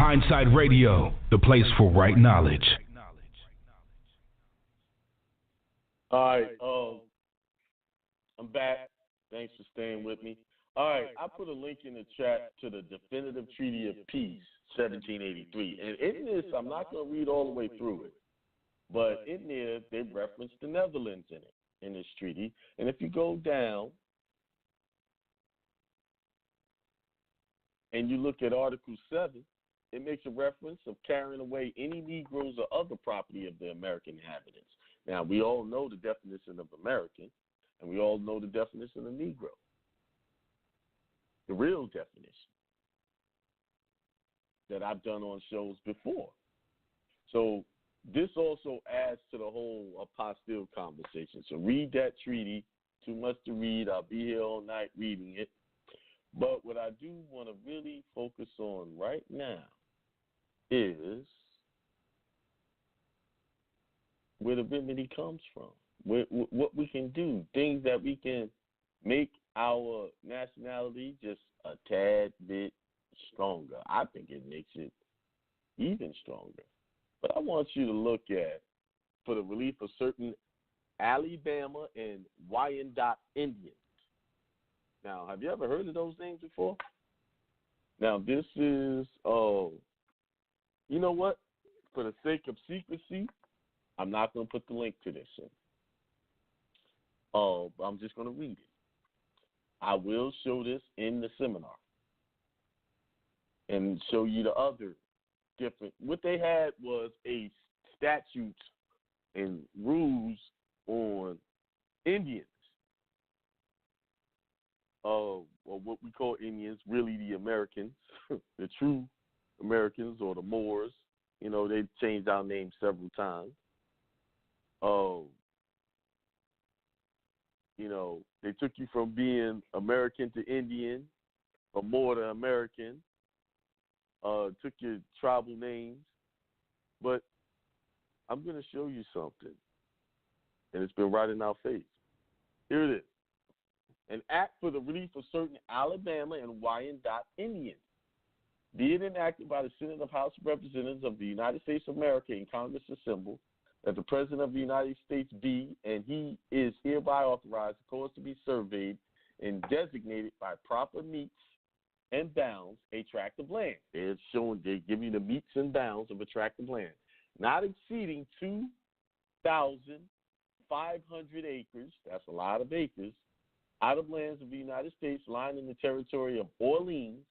Hindsight Radio, the place for right knowledge. All right, I'm back. Thanks for staying with me. All right, I put a link in the chat to the Definitive Treaty of Peace, 1783. And in this, I'm not going to read all the way through it, but in there, they reference the Netherlands in this treaty. And if you go down and you look at Article 7, it makes a reference of carrying away any Negroes or other property of the American inhabitants. Now, we all know the definition of American, and we all know the definition of Negro, the real definition that I've done on shows before. So this also adds to the whole apostille conversation. So read that treaty. Too much to read. I'll be here all night reading it. But what I do want to really focus on right now is where the remedy comes from, what we can do, things that we can make our nationality just a tad bit stronger. I think it makes it even stronger. But I want you to look at, for the relief of certain Alabama and Wyandotte Indians. Now, have you ever heard of those names before? Now, this is, you know what? For the sake of secrecy, I'm not going to put the link to this in. I'm just going to read it. I will show this in the seminar and show you the other different. What they had was a statute and rules on Indians, or what we call Indians, really the Americans, the true Americans or the Moors. You know, they've changed our name several times. You know, they took you from being American to Indian, or Moor to American, took your tribal names. But I'm going to show you something, and it's been right in our face. Here it is. An act for the relief of certain Alabama and Wyandotte Indians. Be it enacted by the Senate of House of Representatives of the United States of America in Congress assembled, that the President of the United States be, and he is hereby authorized, the cause to be surveyed and designated by proper metes and bounds a tract of land. They're giving you the metes and bounds of a tract of land, not exceeding 2,500 acres, that's a lot of acres, out of lands of the United States lying in the territory of Orleans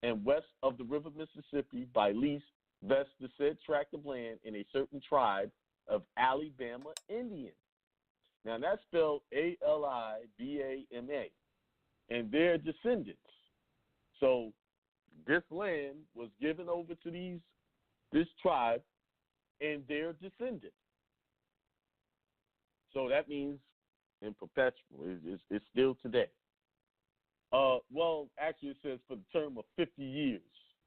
and west of the river Mississippi by lease vest the said tract of land in a certain tribe of Alabama Indians. Now that's spelled Alibama, and their descendants. So this land was given over to this tribe and their descendants. So that means in perpetual, it's still today. Well, actually it says for the term of 50 years.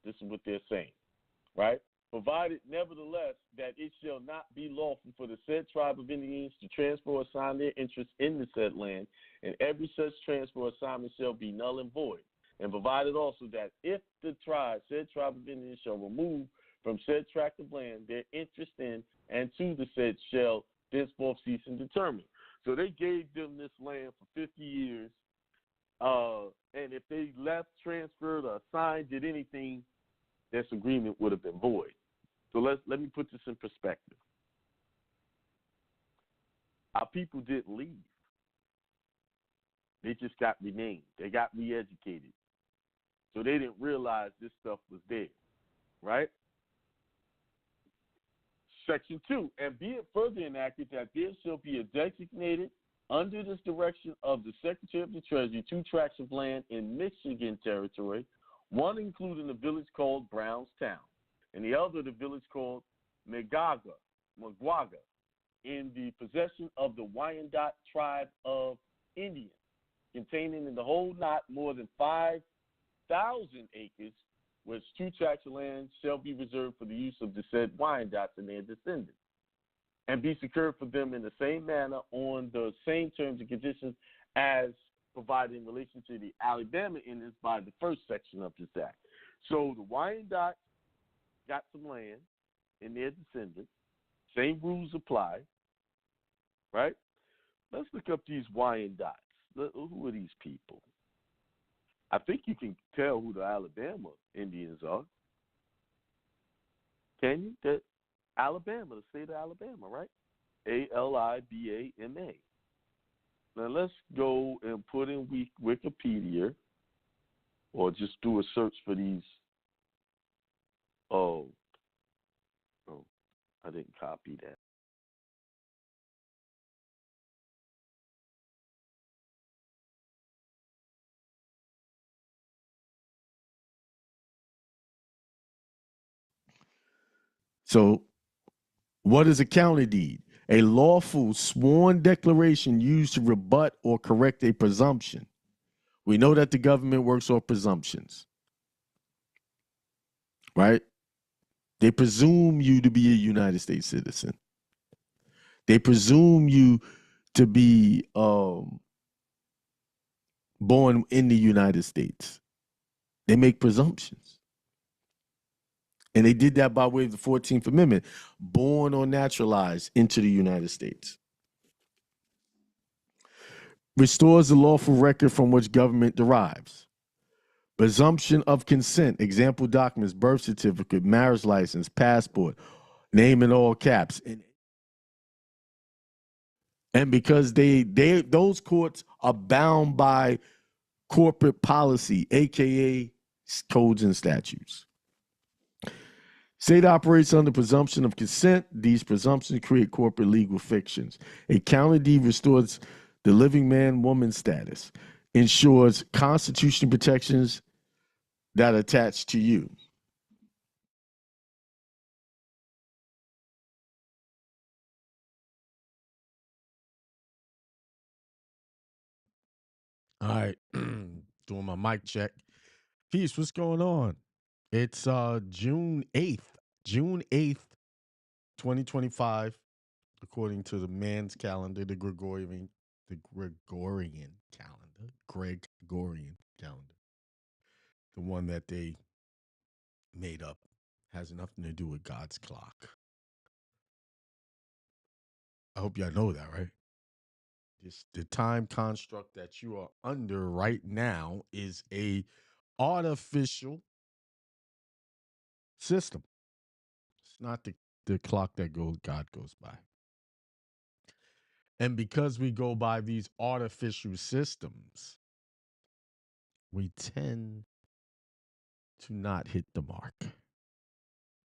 This is what they're saying. Right? Provided, nevertheless, that it shall not be lawful for the said tribe of Indians to transfer or assign their interest in the said land, and every such transfer or assignment shall be null and void. And provided also that if the said tribe of Indians shall remove from said tract of land their interest in and to the said shall thenceforth cease and determine. So they gave them this land for 50 years, and if they left, transferred, or assigned, did anything, this agreement would have been void. So let me put this in perspective. Our people didn't leave. They just got renamed. They got re-educated. So they didn't realize this stuff was there, right? Section 2, and be it further enacted that there shall be a designated under this direction of the Secretary of the Treasury 2 tracts of land in Michigan Territory, one including the village called Brownstown, and the other the village called Magwaga, in the possession of the Wyandotte tribe of Indians, containing in the whole not more than 5,000 acres, which 2 tracts of land shall be reserved for the use of the said Wyandottes and their descendants, and be secured for them in the same manner on the same terms and conditions as provided in relation to the Alabama Indians by the first section of this act. So the Wyandotte got some land in their descendants. Same rules apply, right? Let's look up these Wyandottes. Who are these people? I think you can tell who the Alabama Indians are. Can you? That Alabama, the state of Alabama, right? Alibama. Now let's go and put in Wikipedia, or just do a search for these. Oh, I didn't copy that. So, what is a county deed? A lawful sworn declaration used to rebut or correct a presumption. We know that the government works off presumptions, right? They presume you to be a United States citizen. They presume you to be born in the United States. They make presumptions. And they did that by way of the 14th Amendment, born or naturalized into the United States. Restores the lawful record from which government derives. Presumption of consent, example documents, birth certificate, marriage license, passport, name in all caps. And because those courts are bound by corporate policy, aka codes and statutes. State operates under presumption of consent. These presumptions create corporate legal fictions. A county deed restores the living man woman status, ensures constitutional protections that attach to you. All right, doing my mic check. Peace, what's going on? It's June 8th, 2025, according to the man's calendar, the Gregorian calendar, the one that they made up, has nothing to do with God's clock. I hope y'all know that, right? The time construct that you are under right now is a artificial system. It's not the clock that God goes by. And because we go by these artificial systems, we tend to not hit the mark.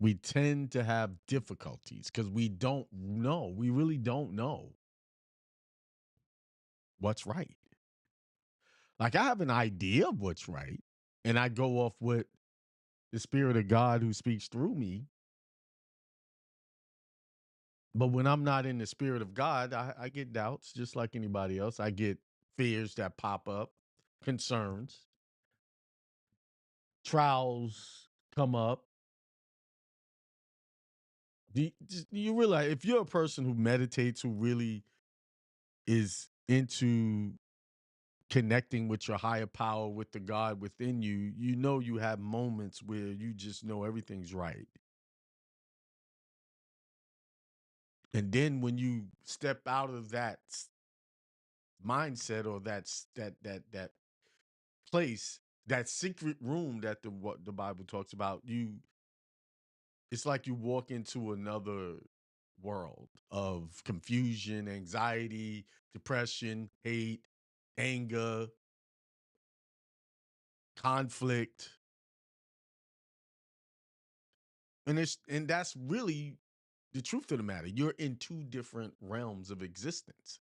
We tend to have difficulties because we don't know. We really don't know what's right. Like, I have an idea of what's right, and I go off with the Spirit of God who speaks through me. But when I'm not in the Spirit of God, I get doubts just like anybody else. I get fears that pop up, concerns, trials come up. Do you realize if you're a person who meditates, who really is into connecting with your higher power, with the God within you, you know you have moments where you just know everything's right. And then when you step out of that mindset or that place, that secret room that what the Bible talks about, it's like you walk into another world of confusion, anxiety, depression, hate, anger, conflict. And that's really the truth of the matter. You're in two different realms of existence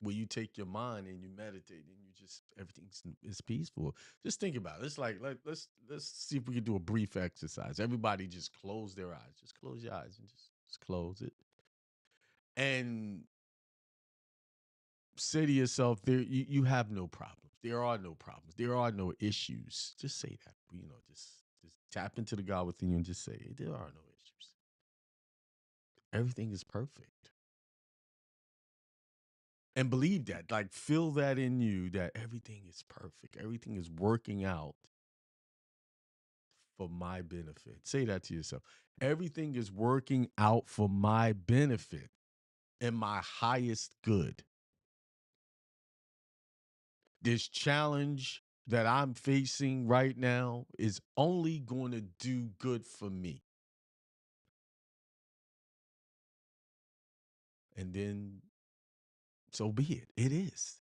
where you take your mind and you meditate and you just everything is peaceful. Just think about it. It's like let's see if we can do a brief exercise. Everybody just close their eyes. Just close your eyes and just close it. And say to yourself, you have no problems. There are no problems. There are no issues. Just say that. Just tap into the God within you and just say, there are no issues. Everything is perfect. And believe that. Like, feel that in you that everything is perfect. Everything is working out for my benefit. Say that to yourself. Everything is working out for my benefit and my highest good. This challenge that I'm facing right now is only going to do good for me. And then, so be it. It is.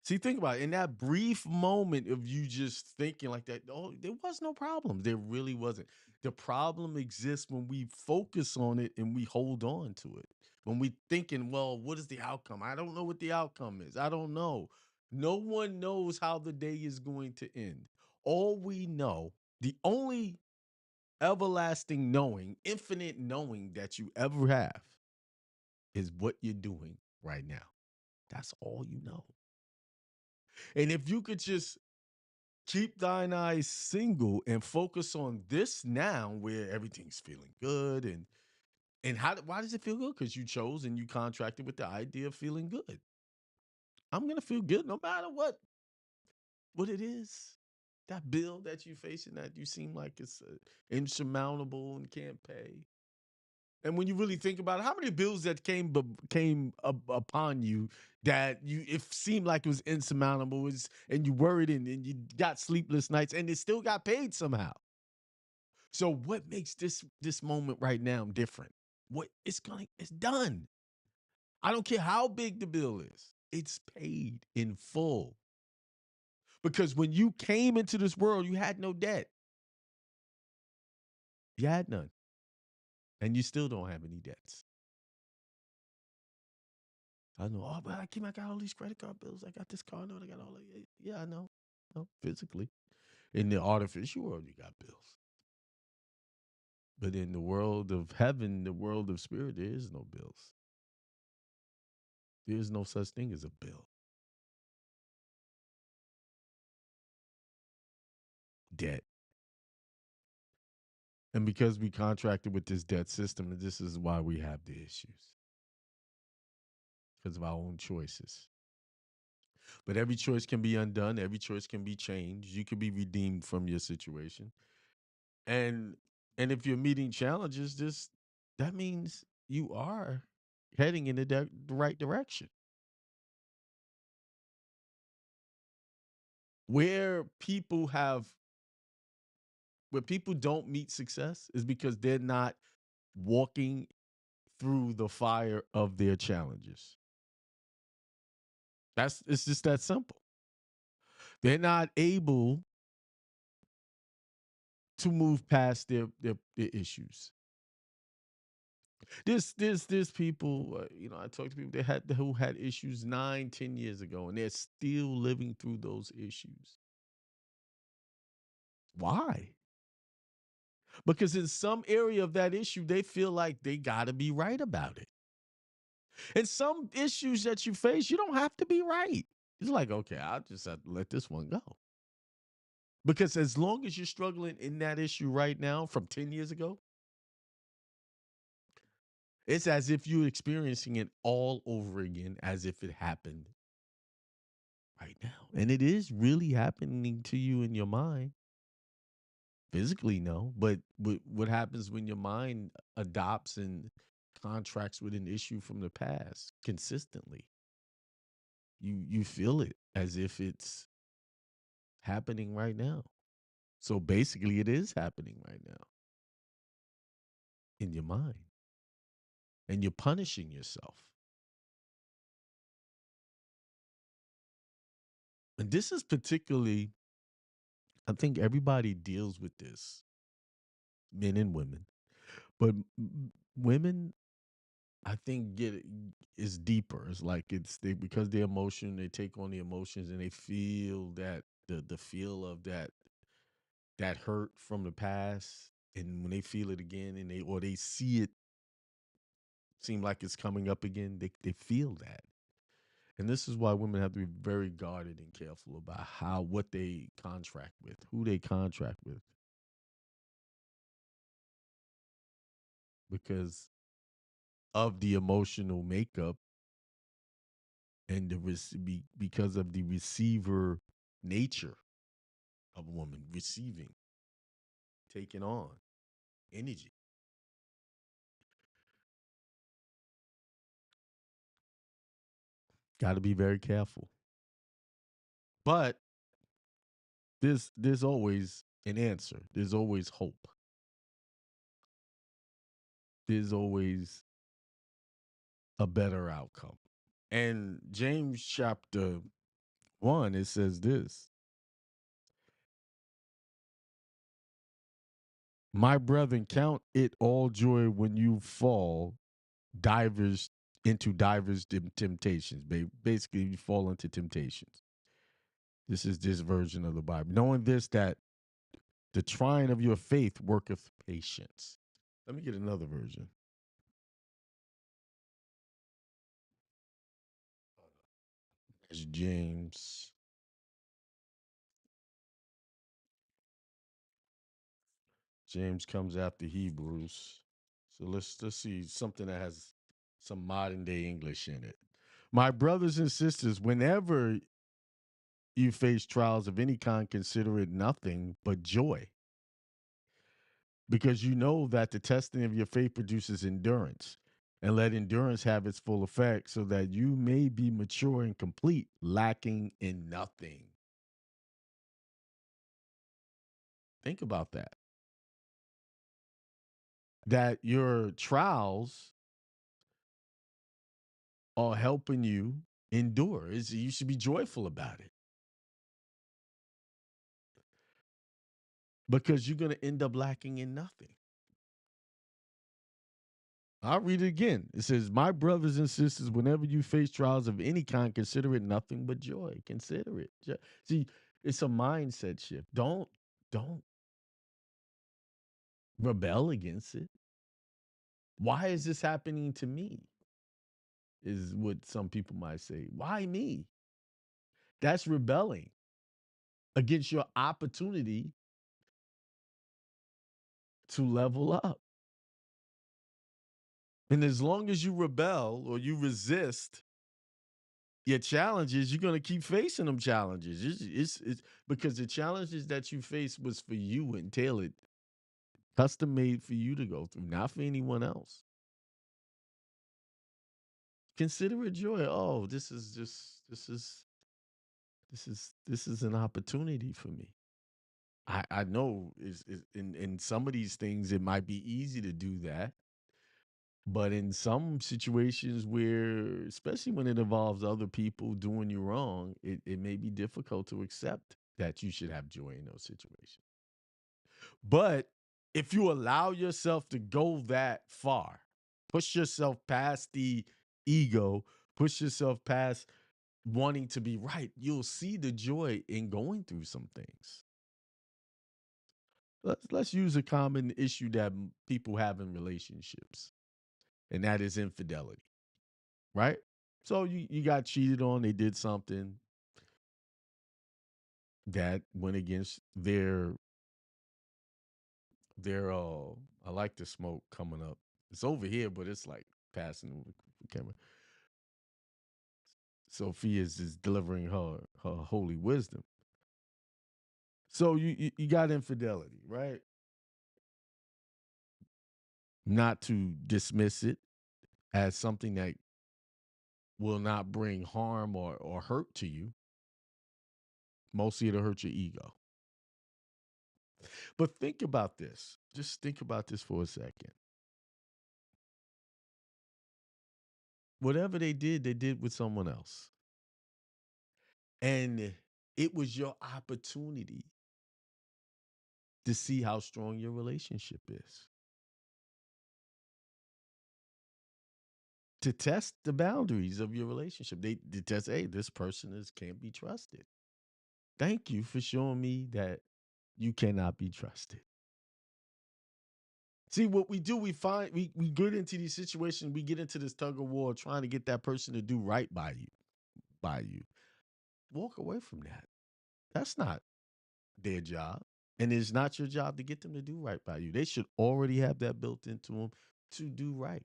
See, think about it. In that brief moment of you just thinking like that, oh, there was no problem. There really wasn't. The problem exists when we focus on it and we hold on to it. When we thinking, well, what is the outcome? I don't know what the outcome is. I don't know. No one knows how the day is going to end. All we know, the only everlasting knowing, infinite knowing that you ever have is what you're doing right now. That's all you know. And if you could just keep thine eyes single and focus on this now where everything's feeling good and why does it feel good? Because you chose and you contracted with the idea of feeling good. I'm gonna feel good no matter what it is. That bill that you facing that you seem like it's insurmountable and can't pay. And when you really think about it, how many bills that came upon you that you it seemed like it was insurmountable, and you worried and you got sleepless nights, and it still got paid somehow. So what makes this moment right now different? It's done. I don't care how big the bill is. It's paid in full. Because when you came into this world, you had no debt. You had none. And you still don't have any debts. I know, oh, but I got all these credit card bills. I got this car note. I got all that. Yeah, I know. No, physically. In the artificial world, you got bills. But in the world of heaven, the world of spirit, there is no bills. There is no such thing as a bill. Debt. And because we contracted with this debt system, this is why we have the issues. Because of our own choices. But every choice can be undone. Every choice can be changed. You can be redeemed from your situation. And if you're meeting challenges, that means you are heading in the right direction. Where people don't meet success is because they're not walking through the fire of their challenges. It's just that simple. They're not able to move past their issues. There's people, I talk to people who had issues 9-10 years ago, and they're still living through those issues. Why? Because in some area of that issue, they feel like they got to be right about it. And some issues that you face, you don't have to be right. It's like, okay, I'll just have to let this one go. Because as long as you're struggling in that issue right now from 10 years ago, it's as if you're experiencing it all over again, as if it happened right now. And it is really happening to you in your mind. Physically, no. But what happens when your mind adopts and contracts with an issue from the past consistently? You feel it as if it's happening right now. So basically, it is happening right now in your mind. And you're punishing yourself. And this is particularly, I think everybody deals with this, men and women. But women, I think, is deeper. It's like because they're emotion, they take on the emotions and they feel that the feel of that hurt from the past. And when they feel it again and they see it seem like it's coming up again, they feel that. And this is why women have to be very guarded and careful about what they contract with, who they contract with. Because of the emotional makeup and because of the receiver nature of a woman receiving. taking on energy. Got to be very careful. But there's always an answer. There's always hope. There's always a better outcome. And James chapter 1, it says this: My brethren, count it all joy when you fall divers into divers temptations. Basically, you fall into temptations. This is this version of the Bible. Knowing this, that the trying of your faith worketh patience. Let me get another version. It's James. James comes after Hebrews. So let's see something that has some modern day English in it. My brothers and sisters, whenever you face trials of any kind, consider it nothing but joy, because you know that the testing of your faith produces endurance. And let endurance have its full effect, so that you may be mature and complete, lacking in nothing. Think about that. That your trials are helping you endure. You should be joyful about it, because you're going to end up lacking in nothing. I'll read it again. It says, My brothers and sisters, whenever you face trials of any kind, consider it nothing but joy. Consider it. See, it's a mindset shift. Don't rebel against it. Why is this happening to me? Is what some people might say. Why me? That's rebelling against your opportunity to level up. And as long as you rebel or you resist your challenges, you're going to keep facing them challenges. It's because the challenges that you face was for you and tailored, custom made for you to go through, not for anyone else. Consider it joy. Oh, this is an opportunity for me. I know is in some of these things it might be easy to do that. But in some situations where, especially when it involves other people doing you wrong, it may be difficult to accept that you should have joy in those situations. But if you allow yourself to go that far, push yourself past the ego, push yourself past wanting to be right, you'll see the joy in going through some things. Let's use a common issue that people have in relationships, and that is infidelity. Right? So you got cheated on, they did something that went against their I like the smoke coming up. It's over here, but it's like passing the camera. Sophia is just delivering her holy wisdom. So you got infidelity, right? Not to dismiss it as something that will not bring harm or hurt to you. Mostly it'll hurt your ego. But think about this. Just think about this for a second. Whatever they did with someone else. And it was your opportunity to see how strong your relationship is. To test the boundaries of your relationship. They test, hey, this person can't be trusted. Thank you for showing me that you cannot be trusted. See, what we do, we get into these situations, we get into this tug of war trying to get that person to do right by you. Walk away from that. That's not their job. And it's not your job to get them to do right by you. They should already have that built into them to do right.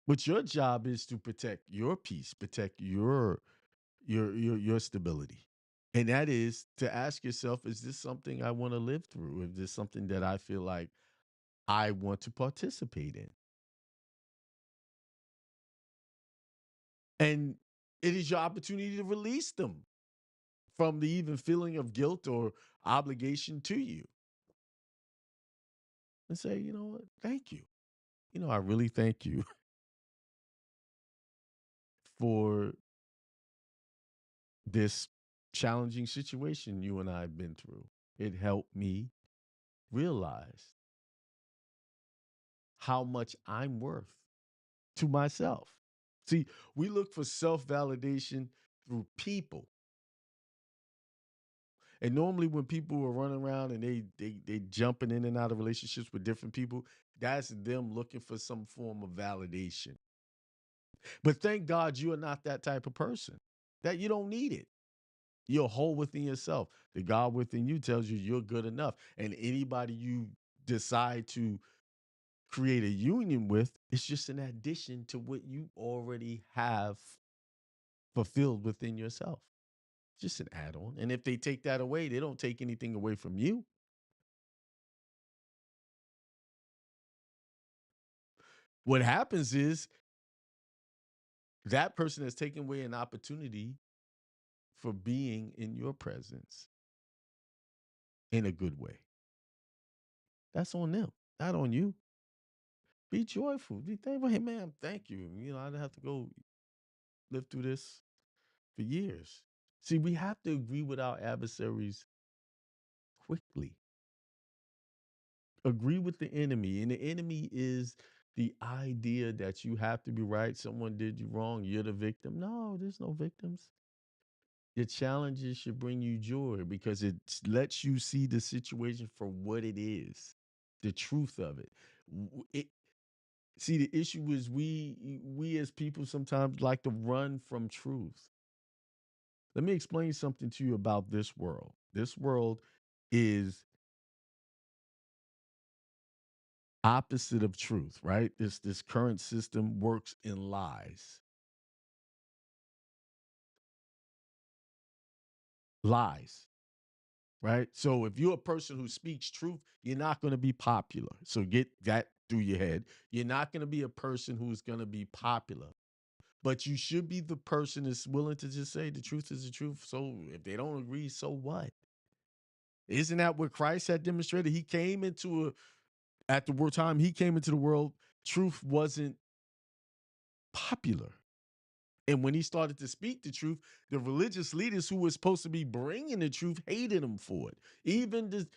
But your job is to protect your peace, protect your stability. And that is to ask yourself, is this something I want to live through? Is this something that I feel like I want to participate in? And it is your opportunity to release them from the even feeling of guilt or obligation to you and say, you know what, thank you. I really thank you for this challenging situation you and I have been through. It helped me realize how much I'm worth to myself. See, we look for self validation through people. And normally when people are running around and they jumping in and out of relationships with different people, that's them looking for some form of validation. But thank God you are not that type of person. That you don't need it. You're whole within yourself. The God within you tells you you're good enough. And anybody you decide to create a union with, it's just an addition to what you already have fulfilled within yourself. Just an add-on. And if they take that away, they don't take anything away from you. What happens is that person has taken away an opportunity for being in your presence in a good way. That's on them, not on you. Be joyful. Be thankful. Hey, man, thank you. I didn't have to go live through this for years. See, we have to agree with our adversaries quickly. Agree with the enemy. And the enemy is the idea that you have to be right. Someone did you wrong. You're the victim. No, there's no victims. Your challenges should bring you joy because it lets you see the situation for what it is, the truth of it. It See, the issue is we as people sometimes like to run from truth. Let me explain something to you about this world. This world is opposite of truth, right? This current system works in lies. Lies, right? So if you're a person who speaks truth, you're not going to be popular. So get that through your head. You're not going to be a person who's going to be popular. But you should be the person that's willing to just say the truth is the truth. So if they don't agree, so what? Isn't that what Christ had demonstrated? He came at the time he came into the world, truth wasn't popular. And when he started to speak the truth, the religious leaders who were supposed to be bringing the truth hated him for it, even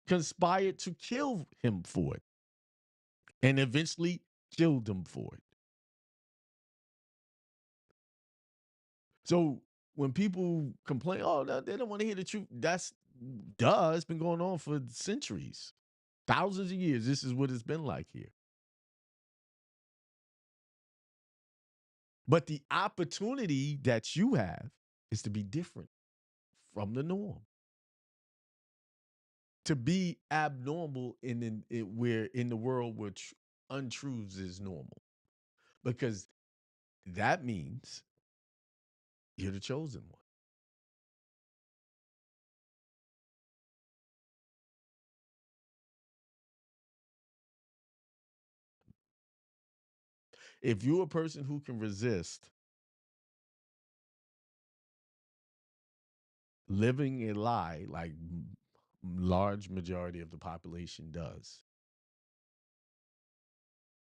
conspired to kill him for it, and eventually killed him for it. So when people complain, oh, they don't want to hear the truth, that's it's been going on for centuries, thousands of years. This is what it's been like here. But the opportunity that you have is to be different from the norm, to be abnormal where in the world where untruths is normal, because that means you're the chosen one. If you're a person who can resist living a lie like large majority of the population does,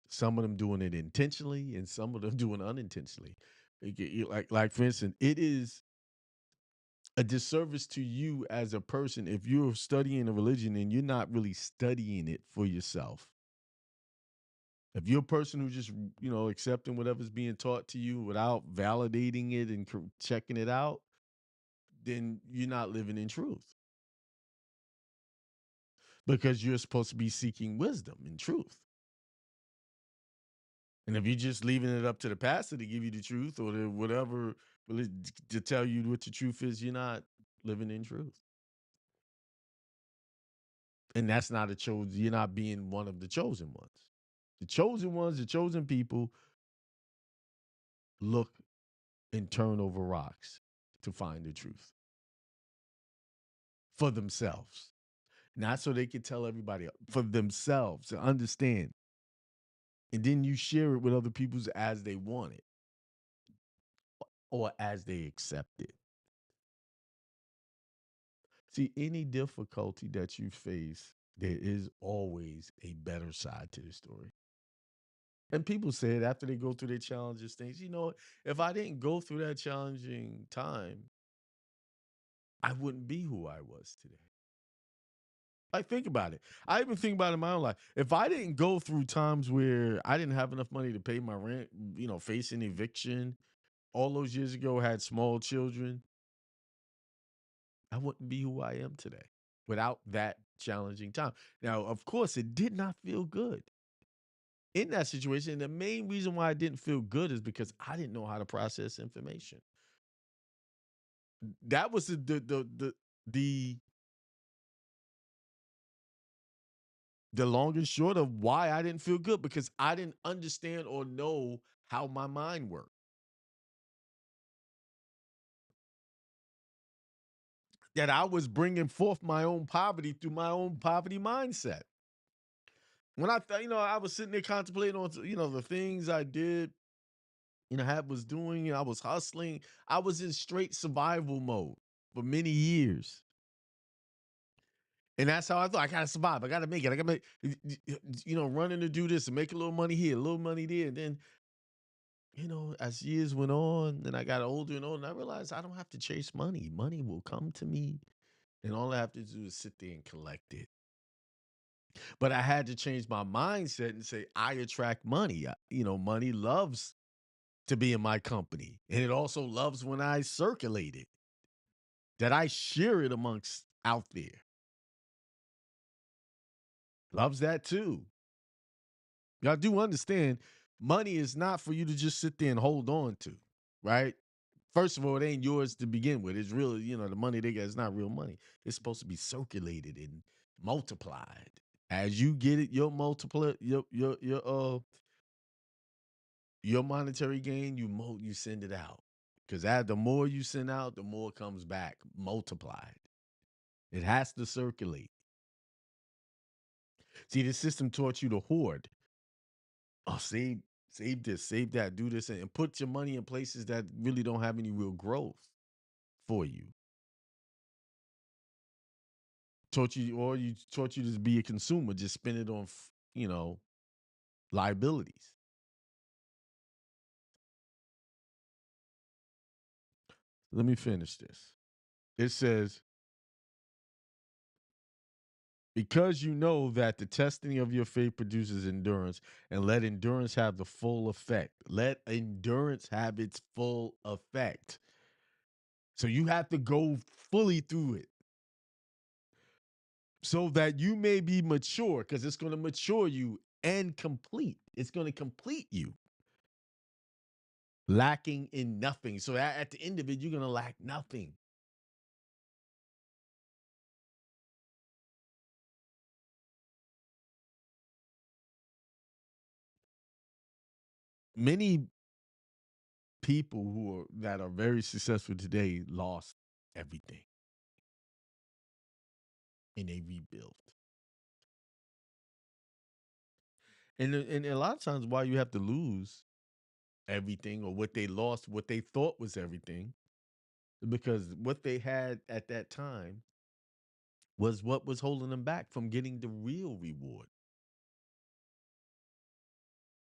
some of them doing it intentionally and some of them doing unintentionally. Like for instance, it is a disservice to you as a person if you're studying a religion and you're not really studying it for yourself. If you're a person who's just, accepting whatever's being taught to you without validating it and checking it out, then you're not living in truth, because you're supposed to be seeking wisdom and truth. And if you're just leaving it up to the pastor to give you the truth or whatever to tell you what the truth is, you're not living in truth. And that's not you're not being one of the chosen ones. The chosen ones, the chosen people look and turn over rocks. to find the truth for themselves, not so they can tell everybody else, for themselves to understand. And then you share it with other people as they want it or as they accept it. See, any difficulty that you face, there is always a better side to the story. And people say it after they go through their challenges, things, if I didn't go through that challenging time, I wouldn't be who I was today. Like, think about it. I even think about it in my own life. If I didn't go through times where I didn't have enough money to pay my rent, facing eviction, all those years ago, had small children, I wouldn't be who I am today without that challenging time. Now, of course, it did not feel good in that situation. And the main reason why I didn't feel good is because I didn't know how to process information. That was the long and short of why I didn't feel good, because I didn't understand or know how my mind worked. That I was bringing forth my own poverty through my own poverty mindset. When I was sitting there contemplating on, the things I did, was doing, I was hustling. I was in straight survival mode for many years. And that's how I thought. I gotta survive. I gotta make it. I gotta make, running to do this and make a little money here, a little money there. And then, as years went on and I got older and older, and I realized I don't have to chase money. Money will come to me. And all I have to do is sit there and collect it. But I had to change my mindset and say, I attract money. Money loves to be in my company. And it also loves when I circulate it, that I share it amongst out there. Loves that too. Y'all do understand money is not for you to just sit there and hold on to, right? First of all, it ain't yours to begin with. It's really, the money they get is not real money. It's supposed to be circulated and multiplied. As you get it, your monetary gain, you send it out. Because the more you send out, the more comes back multiplied. It has to circulate. See, the system taught you to hoard. Oh, save this, save that, do this, and put your money in places that really don't have any real growth for you. Taught you to be a consumer, just spend it on, liabilities. Let me finish this. It says, because you know that the testing of your faith produces endurance, and let endurance have the full effect. Let endurance have its full effect. So you have to go fully through it so that you may be mature, because it's going to mature you and complete. It's going to complete you, lacking in nothing. So at the end of it, you're going to lack nothing. Many people that are very successful today lost everything, and they rebuilt. And a lot of times why you have to lose everything, or what they lost, what they thought was everything, because what they had at that time was what was holding them back from getting the real reward.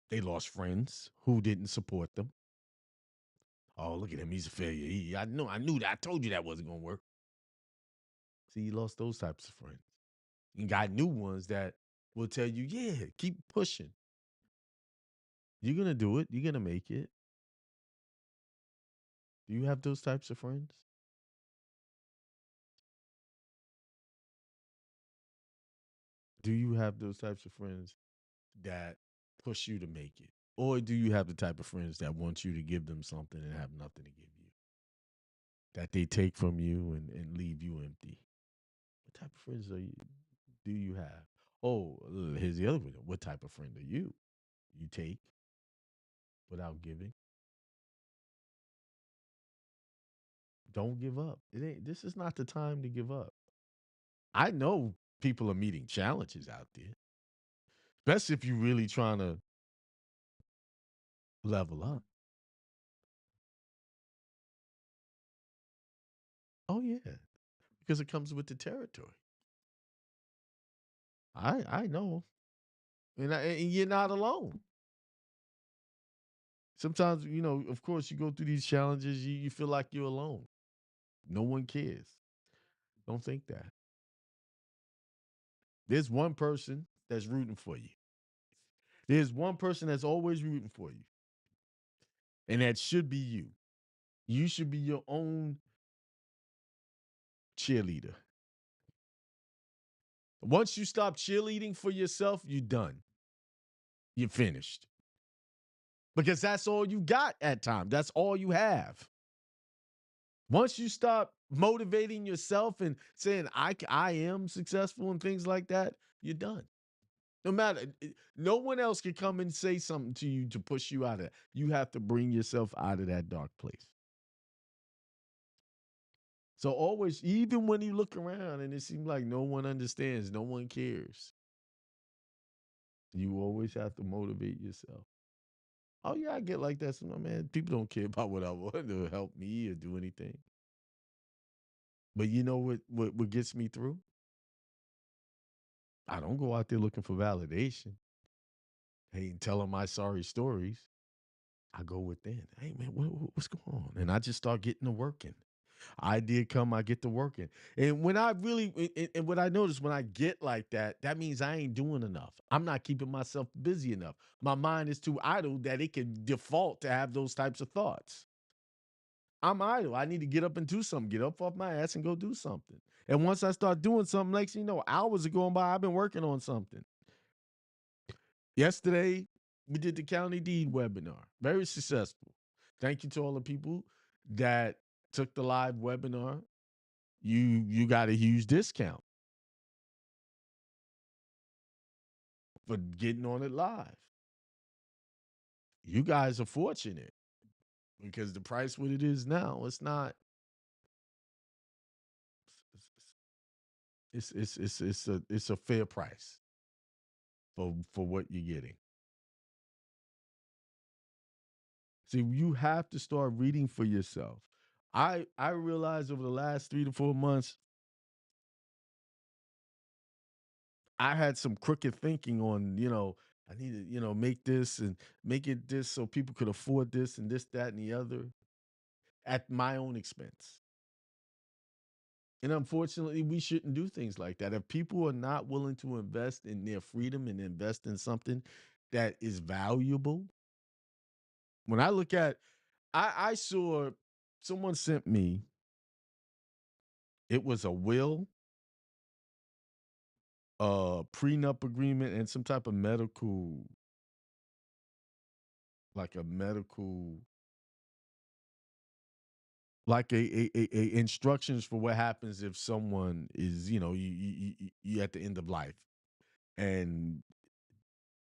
They lost friends who didn't support them. Oh, look at him. He's a failure. I knew that. I told you that wasn't going to work. See, you lost those types of friends. You got new ones that will tell you, yeah, keep pushing. You're going to do it. You're going to make it. Do you have those types of friends? Do you have those types of friends that push you to make it? Or do you have the type of friends that want you to give them something and have nothing to give you? That they take from you and leave you empty? What type of friends do you have? Oh, here's the other one. What type of friend are you? You take without giving? Don't give up. This is not the time to give up. I know people are meeting challenges out there, especially if you're really trying to level up. Oh yeah, because it comes with the territory. I know, and you're not alone. Sometimes, of course, you go through these challenges, you feel like you're alone. No one cares. Don't think that. There's one person that's rooting for you. There's one person that's always rooting for you, and that should be you. You should be your own cheerleader. Once you stop cheerleading for yourself, you're done. You're finished. Because that's all you got at times. That's all you have. Once you stop motivating yourself and saying, I am successful and things like that, you're done. No matter, no one else can come and say something to you to push you out of that. You have to bring yourself out of that dark place. So always, even when you look around and it seems like no one understands, no one cares, you always have to motivate yourself. Oh yeah, I get like that. So, man, people don't care about what I want to help me or do anything. But you know what gets me through? I don't go out there looking for validation. Hey, and telling my sorry stories. I go within. Hey man, what's going on? And I just start getting to working. Idea come, I get to working. And when I really, and what I notice when I get like that, that means I ain't doing enough. I'm not keeping myself busy enough. My mind is too idle that it can default to have those types of thoughts. I'm idle. I need to get up and do something. Get up off my ass and go do something. And once I start doing something, next thing you know, hours are going by. I've been working on something. Yesterday, we did the county deed webinar. Very successful. Thank you to all the people that took the live webinar. You got a huge discount for getting on it live. You guys are fortunate because the price what it is now, it's not. It's a fair price for what you're getting. See, you have to start reading for yourself. I realized over the last 3 to 4 months, I had some crooked thinking on, I need to, make this and make it this so people could afford this and this, that, and the other at my own expense. And unfortunately, we shouldn't do things like that. If people are not willing to invest in their freedom and invest in something that is valuable, when I look at, I saw someone sent me, it was a will, a prenup agreement, and some type of medical, like a medical, like a instructions for what happens if someone is, you at the end of life. And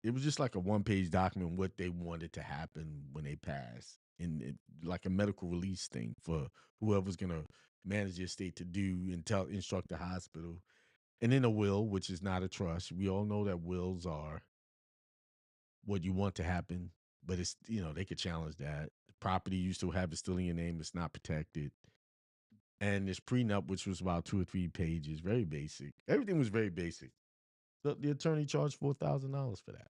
it was just like a one-page document what they wanted to happen when they pass, and like a medical release thing for whoever's gonna manage the estate to do and instruct the hospital. And then a will, which is not a trust. We all know that wills are what you want to happen, but it's they could challenge that. The property you still have is still in your name. It's not protected. And this prenup, which was about 2 or 3 pages, very basic. Everything was very basic. The attorney charged $4,000 for that.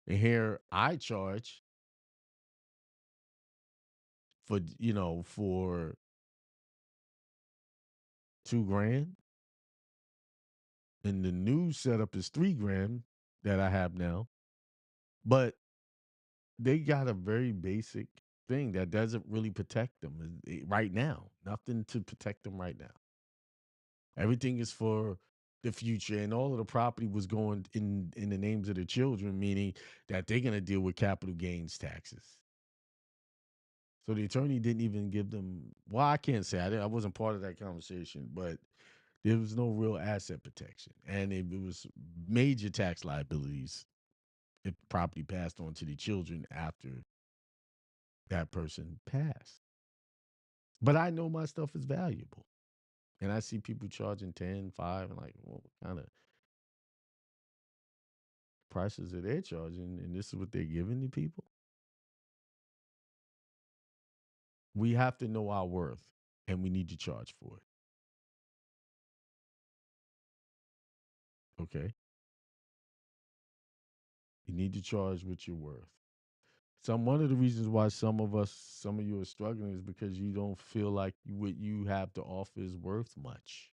And here I charge for $2,000. And the new setup is $3,000 that I have now. But they got a very basic thing that doesn't really protect them right now. Nothing to protect them right now. Everything is for the future, and all of the property was going in the names of the children, meaning that they're going to deal with capital gains taxes. So the attorney didn't even give them. Well, I can't say I wasn't part of that conversation, but there was no real asset protection, and it was major tax liabilities if property passed on to the children after that person passed. But I know my stuff is valuable. And I see people charging 10, 5, and like, well, what kind of prices are they charging? And this is what they're giving to people. We have to know our worth, and we need to charge for it. Okay. You need to charge what you're worth. One of the reasons why some of you are struggling is because you don't feel like what you have to offer is worth much.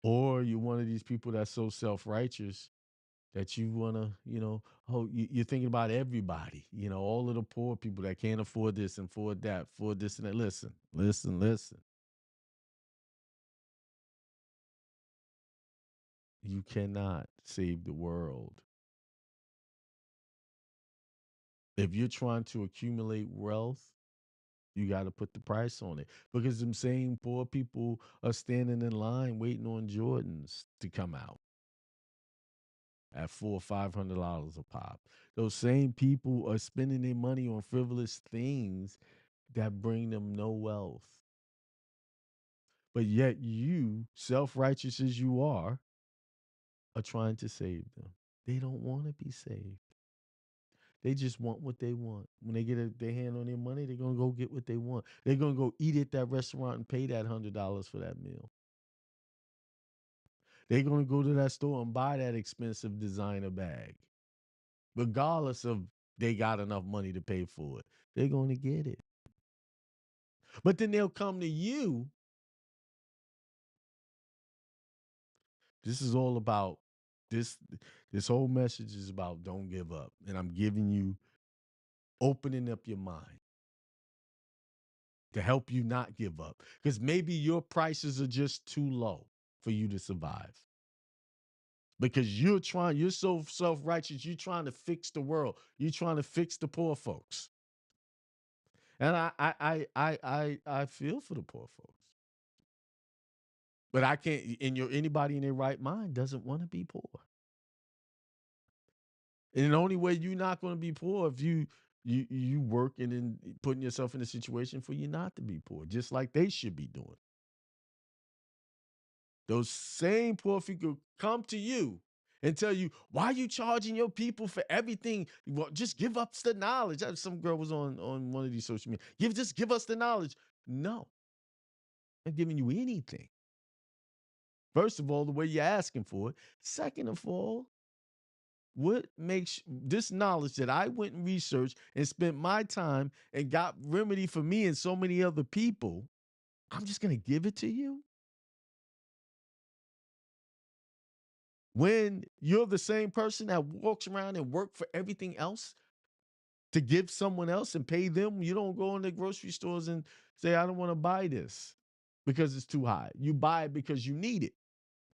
Or you're one of these people that's so self-righteous that you want to, you're thinking about everybody, all of the poor people that can't afford this and afford that, afford this and that. Listen, listen, listen. You cannot save the world. If you're trying to accumulate wealth, you got to put the price on it, because them same poor people are standing in line waiting on Jordans to come out at $400-$500 a pop. Those same people are spending their money on frivolous things that bring them no wealth. But yet you, self-righteous as you are trying to save them. They don't want to be saved. They just want what they want. When they get their hand on their money, they're going to go get what they want. They're going to go eat at that restaurant and pay that $100 for that meal. They're going to go to that store and buy that expensive designer bag. Regardless of they got enough money to pay for it, they're going to get it. But then they'll come to you. This is all about this. This whole message is about don't give up. And I'm giving you, opening up your mind to help you not give up. Because maybe your prices are just too low for you to survive. Because you're so self-righteous, you're trying to fix the world. You're trying to fix the poor folks. And I feel for the poor folks. But I can't, anybody in their right mind doesn't want to be poor. And the only way you're not going to be poor if you working and putting yourself in a situation for you not to be poor, just like they should be doing. Those same poor people come to you and tell you, why are you charging your people for everything? Well, just give us the knowledge. Some girl was on one of these social media. Just give us the knowledge. No, I'm not giving you anything. First of all, the way you're asking for it. Second of all, what makes this knowledge that I went and researched and spent my time and got remedy for me and so many other people, I'm just going to give it to you? When you're the same person that walks around and work for everything else to give someone else and pay them, you don't go in the grocery stores and say, I don't want to buy this because it's too high. You buy it because you need it.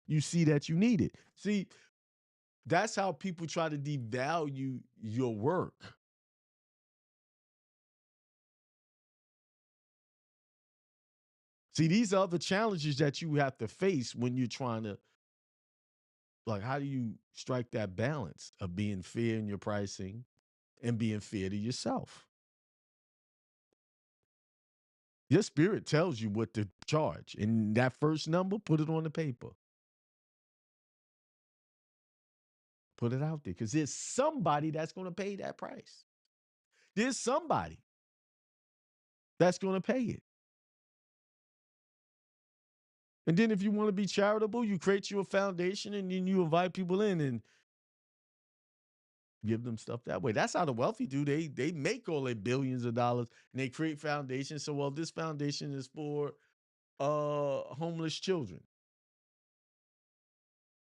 You see that you need it. See, that's how people try to devalue your work. See, these are the challenges that you have to face when you're trying to, like, how do you strike that balance of being fair in your pricing and being fair to yourself? Your spirit tells you what to charge. And that first number, put it on the paper. Put it out there, because there's somebody that's going to pay that price. There's somebody that's going to pay it. And then if you want to be charitable, you create you a foundation and then you invite people in and give them stuff that way. That's how the wealthy do. They make all their billions of dollars and they create foundations. So, well, this foundation is for homeless children.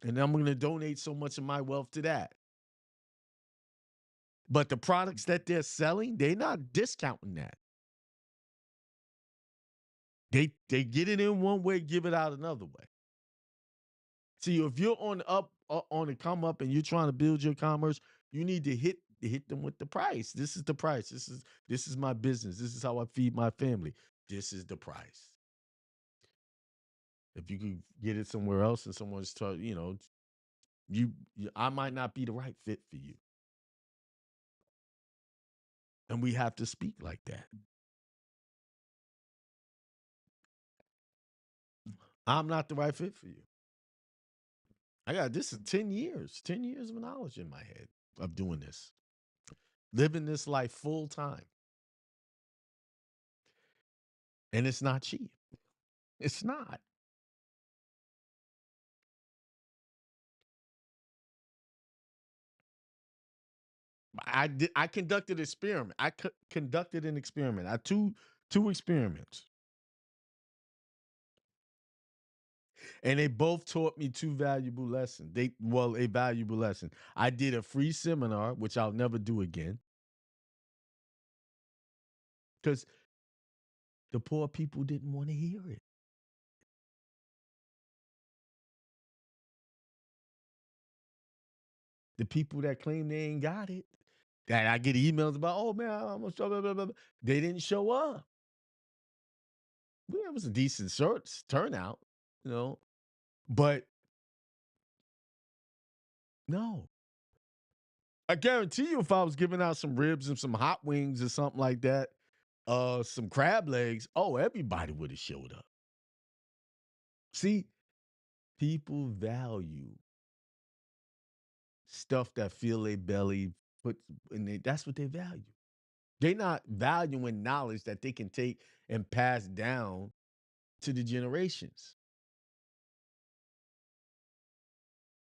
And I'm going to donate so much of my wealth to that. But the products that they're selling, they're not discounting that. They get it in one way, give it out another way. See, if you're on the come up and you're trying to build your commerce, you need to hit them with the price. This is the price. This is my business. This is how I feed my family. This is the price. If you could get it somewhere else and someone's I might not be the right fit for you. And we have to speak like that. I'm not the right fit for you. This is 10 years of knowledge in my head of doing this, living this life full time. And it's not cheap. It's not. I conducted an experiment. Conducted an experiment. I two experiments. And they both taught me two valuable lessons. A valuable lesson. I did a free seminar, which I'll never do again. Because the poor people didn't want to hear it. The people that claim they ain't got it, that I get emails about, oh man, I'm gonna show, blah, blah, blah, they didn't show up. Well, it was a decent turnout, but no. I guarantee you, if I was giving out some ribs and some hot wings or something like that, some crab legs, everybody would have showed up. See, people value stuff that fill their belly, that's what they value. They're not valuing knowledge that they can take and pass down to the generations.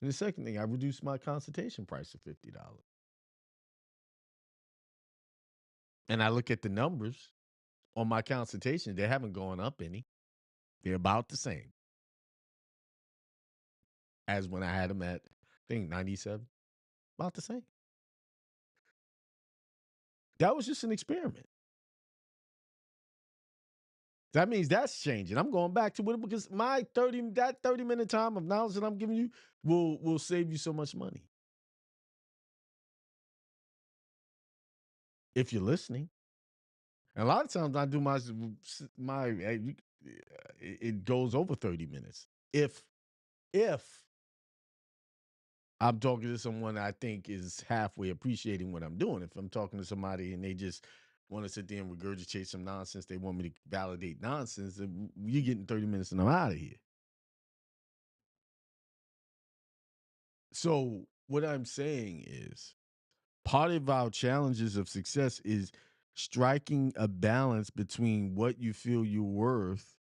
And the second thing, I reduced my consultation price to $50. And I look at the numbers on my consultation, they haven't gone up any. They're about the same as when I had them at, I think, 97. About the same. That was just an experiment. That means that's changing. I'm going back to it because my 30-minute time of knowledge that I'm giving you will save you so much money. If you're listening. And a lot of times I do it goes over 30 minutes. If I'm talking to someone I think is halfway appreciating what I'm doing. If I'm talking to somebody and they just want to sit there and regurgitate some nonsense, they want me to validate nonsense, then you're getting 30 minutes and I'm out of here. So what I'm saying is part of our challenges of success is striking a balance between what you feel you're worth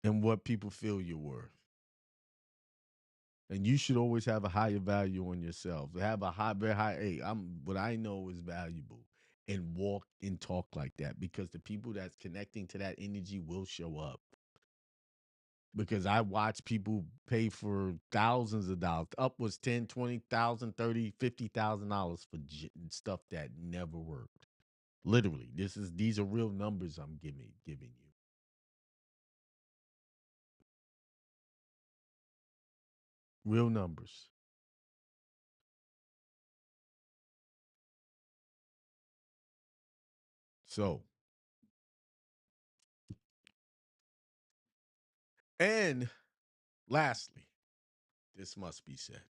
and what people feel you're worth. And you should always have a higher value on yourself. Have a very high, hey, what I know is valuable, and walk and talk like that, because the people that's connecting to that energy will show up. Because I watch people pay for thousands of dollars, upwards $10,000, $20,000, $30,000, $50,000 for stuff that never worked. Literally, these are real numbers I'm giving you. Real numbers. So, and lastly, this must be said.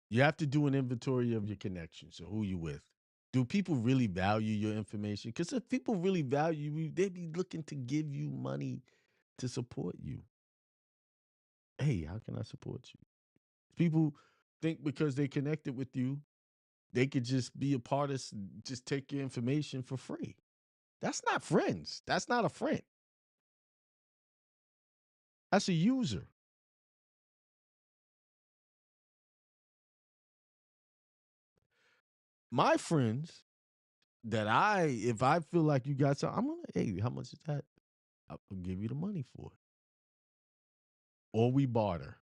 You have to do an inventory of your connections. So who you with? Do people really value your information? Because if people really value you, they'd be looking to give you money to support you. Hey, how can I support you? People think because they connected with you, they could just be a part of, just take your information for free. That's not friends. That's not a friend. That's a user. My friends if I feel like you got something, I'm gonna, hey, how much is that? I'll give you the money for it. Or we barter.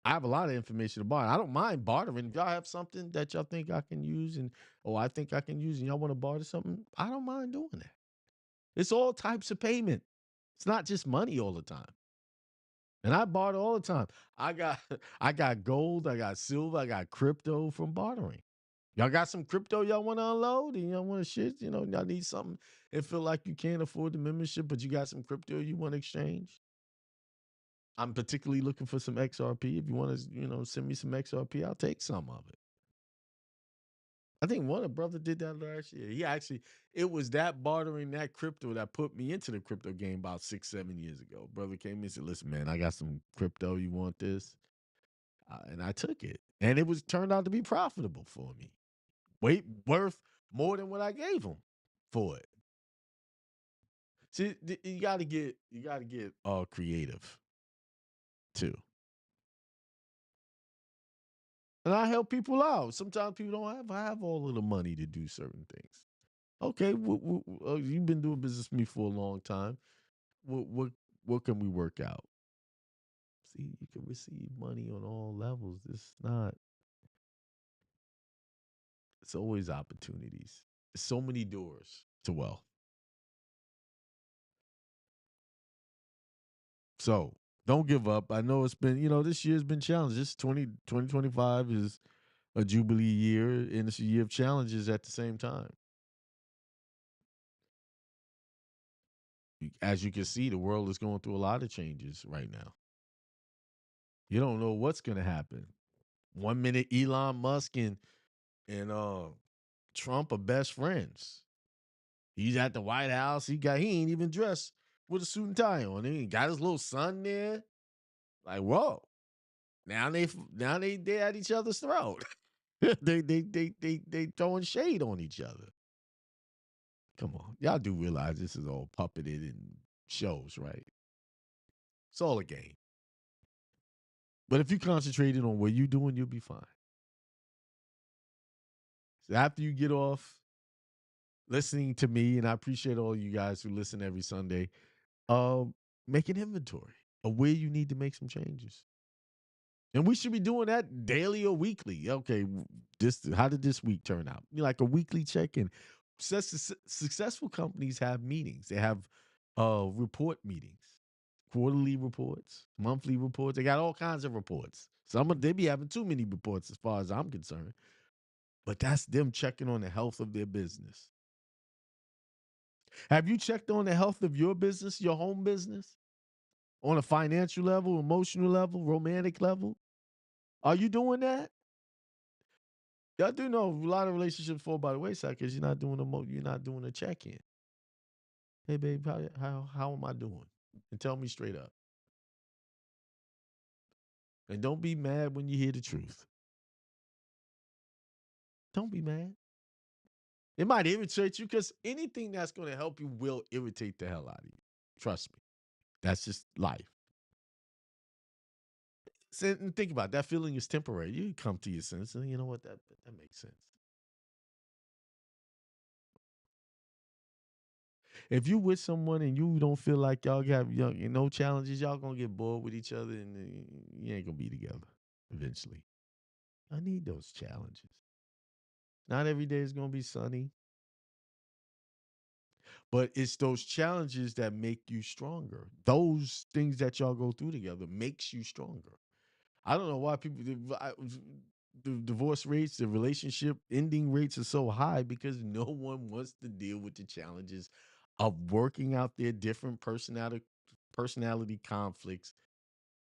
I have a lot of information to barter. I don't mind bartering. If y'all have something that y'all think I can use I think I can use, and y'all want to barter something, I don't mind doing that. It's all types of payment. It's not just money all the time. And I barter all the time. I got gold, I got silver, I got crypto from bartering. Y'all got some crypto y'all want to unload and y'all want to shit, y'all need something and feel like you can't afford the membership, but you got some crypto you want to exchange. I'm particularly looking for some XRP. If you want to, send me some XRP, I'll take some of it. I think one of the brother did that last year. It was that bartering that crypto that put me into the crypto game about 6-7 years ago. Brother came in and said, "Listen, man, I got some crypto. You want this?" And I took it, and it was turned out to be profitable for me. Worth more than what I gave him for it. See, you got to get creative too. And I help people out. Sometimes people don't have all of the money to do certain things. Okay, you've been doing business with me for a long time. What can we work out? See, you can receive money on all levels. It's always opportunities. So many doors to wealth. So don't give up. I know it's been, this year's been challenging. 2025 is a Jubilee year, and it's a year of challenges at the same time. As you can see, the world is going through a lot of changes right now. You don't know what's going to happen. 1 minute, Elon Musk and Trump are best friends. He's at the White House. He ain't even dressed with a suit and tie on. He got his little son there. Like, whoa. Now they at each other's throat. they throwing shade on each other. Come on. Y'all do realize this is all puppeted and shows, right? It's all a game. But if you concentrated on what you're doing, you'll be fine. So after you get off listening to me, and I appreciate all you guys who listen every Sunday, make an inventory of where you need to make some changes. And we should be doing that daily or weekly. Okay, how did this week turn out? Like a weekly check-in. Successful companies have meetings. They have report meetings, quarterly reports, monthly reports. They got all kinds of reports. They be having too many reports as far as I'm concerned. But that's them checking on the health of their business. Have you checked on the health of your business, your home business? On a financial level, emotional level, romantic level? Are you doing that? Y'all do know a lot of relationships fall by the wayside because you're not doing a check-in. Hey, babe, how am I doing? And tell me straight up. And don't be mad when you hear the truth. Don't be mad. It might irritate you because anything that's going to help you will irritate the hell out of you. Trust me. That's just life. And think about it. That feeling is temporary. You come to your senses, and you know what? That makes sense. If you with someone and you don't feel like y'all got no challenges, y'all gonna get bored with each other, and you ain't gonna be together eventually. I need those challenges. Not every day is gonna be sunny, but it's those challenges that make you stronger. Those things that y'all go through together makes you stronger. I don't know why the divorce rates, the relationship ending rates are so high because no one wants to deal with the challenges of working out their different personality conflicts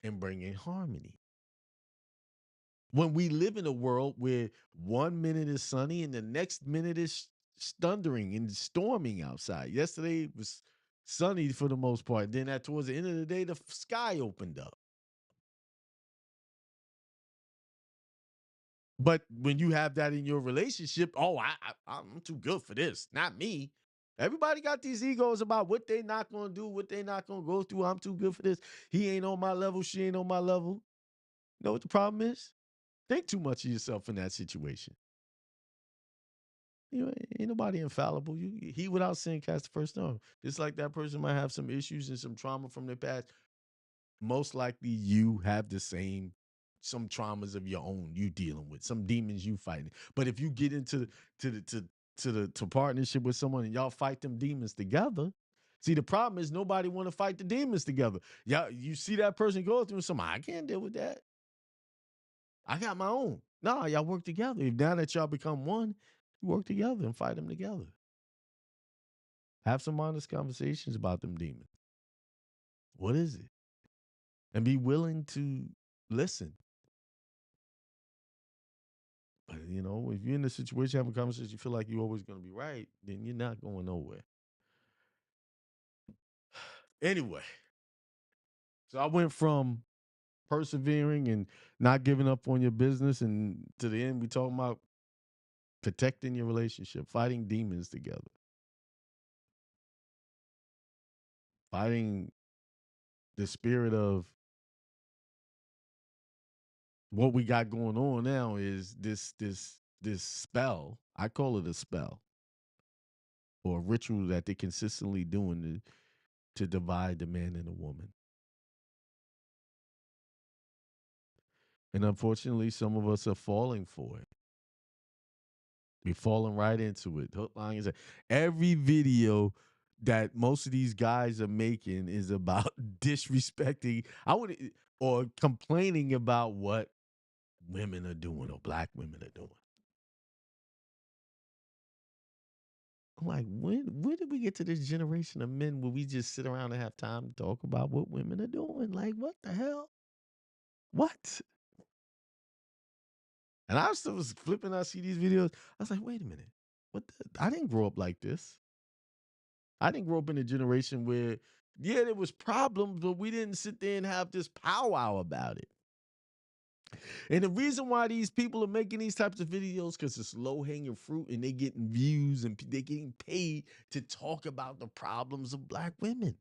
and bringing harmony. When we live in a world where 1 minute is sunny and the next minute is thundering and storming outside. Yesterday was sunny for the most part. Then towards the end of the day, the sky opened up. But when you have that in your relationship, I'm too good for this. Not me. Everybody got these egos about what they not going to do, what they not going to go through. I'm too good for this. He ain't on my level. She ain't on my level. You know what the problem is? Think too much of yourself in that situation. Ain't nobody infallible. He without sin cast the first stone. Just like that person might have some issues and some trauma from their past. Most likely you have some traumas of your own you dealing with, some demons you fighting. But if you get into to partnership with someone and y'all fight them demons together, see, the problem is nobody want to fight the demons together. Y'all, you see that person go through something, I can't deal with that. I got my own. No, y'all work together. Now that y'all become one, you work together and fight them together. Have some honest conversations about them demons. What is it? and be willing to listen. But, if you're in a situation, having a conversation, you feel like you're always going to be right, then you're not going nowhere. Anyway, so I went from persevering and not giving up on your business, and to the end, we talking about protecting your relationship, fighting demons together, fighting the spirit of what we got going on now is this spell. I call it a spell or a ritual that they're consistently doing to divide the man and the woman. And unfortunately, some of us are falling for it. We're falling right into it. Hook, line, and sinker. Every video that most of these guys are making is about disrespecting, or complaining about what women are doing or black women are doing. I'm like, when did we get to this generation of men where we just sit around and have time to talk about what women are doing? Like, what the hell? What? And I still was flipping. I see these videos. I was like, wait a minute. I didn't grow up like this. I didn't grow up in a generation where, yeah, there was problems, but we didn't sit there and have this powwow about it. And the reason why these people are making these types of videos, because it's low-hanging fruit and they getting views and they're getting paid to talk about the problems of black women.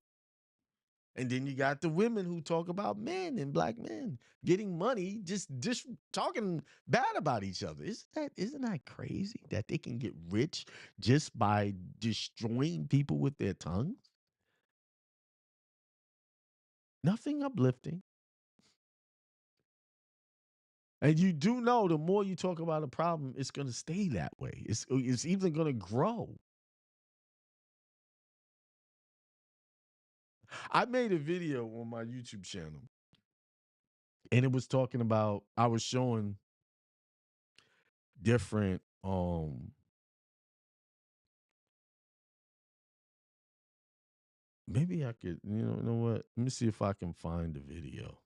And then you got the women who talk about men and black men getting money, just talking bad about each other. Isn't that crazy that they can get rich just by destroying people with their tongues? Nothing uplifting. And you do know the more you talk about a problem, it's going to stay that way. It's even going to grow. I made a video on my YouTube channel, and it was talking about, I was showing different maybe I could, you know what? Let me see if I can find the video,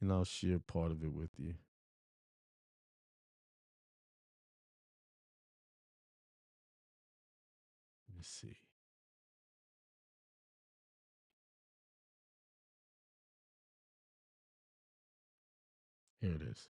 and I'll share part of it with you. Let me see. Here it is.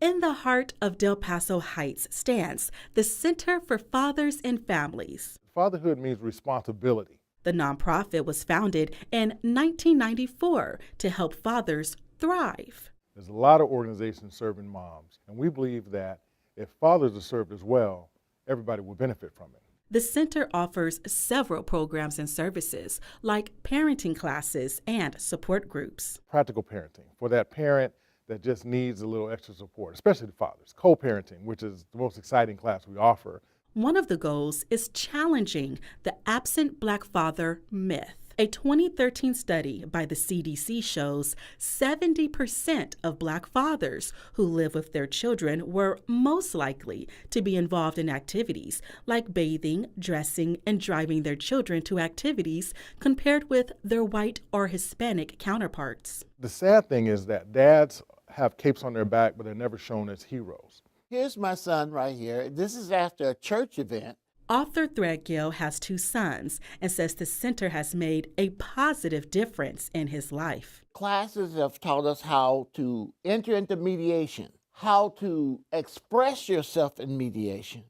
In the heart of Del Paso Heights stands the Center for Fathers and Families. Fatherhood means responsibility. The nonprofit was founded in 1994 to help fathers thrive. There's a lot of organizations serving moms, and we believe that if fathers are served as well, everybody will benefit from it. The center offers several programs and services like parenting classes and support groups. Practical parenting for that parent that just needs a little extra support, especially the fathers. Co-parenting, which is the most exciting class we offer. One of the goals is challenging the absent black father myth. A 2013 study by the CDC shows 70% of black fathers who live with their children were most likely to be involved in activities like bathing, dressing, and driving their children to activities compared with their white or Hispanic counterparts. The sad thing is that dads have capes on their back, but they're never shown as heroes. Here's my son right here. This is after a church event. Author Threadgill has 2 sons and says the center has made a positive difference in his life. Classes have taught us how to enter into mediation, how to express yourself in mediation,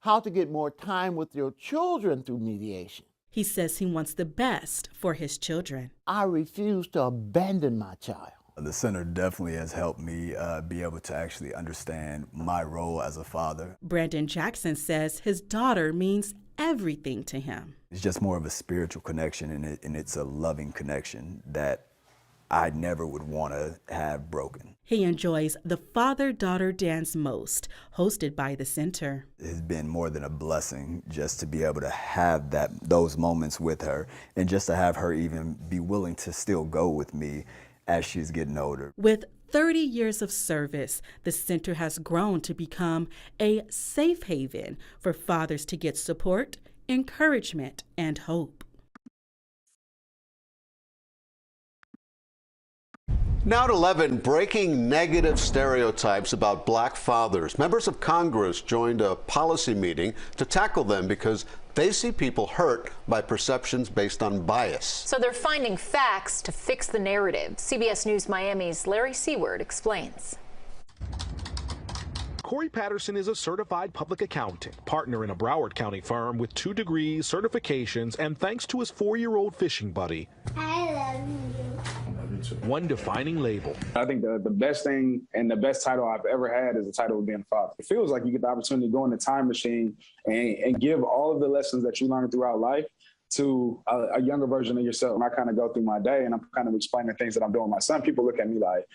how to get more time with your children through mediation. He says he wants the best for his children. I refuse to abandon my child. The center definitely has helped me be able to actually understand my role as a father. Brandon Jackson says his daughter means everything to him. It's just more of a spiritual connection, and it's a loving connection that I never would want to have broken. He enjoys the father-daughter dance most, hosted by the center. It's been more than a blessing just to be able to have those moments with her, and just to have her even be willing to still go with me as she's getting older. With 30 years of service, the center has grown to become a safe haven for fathers to get support, encouragement, and hope. Now at 11, breaking negative stereotypes about black fathers. Members of Congress joined a policy meeting to tackle them because they see people hurt by perceptions based on bias. So they're finding facts to fix the narrative. CBS News Miami's Larry Seward explains. Corey Patterson is a certified public accountant, partner in a Broward County firm with 2 degrees, certifications, and thanks to his 4-year-old fishing buddy, I love you. one defining label. I think the best thing and the best title I've ever had is the title of being a father. It feels like you get the opportunity to go in the time machine and give all of the lessons that you learned throughout life to a younger version of yourself. And I kind of go through my day and I'm kind of explaining things that I'm doing with my son. People look at me like,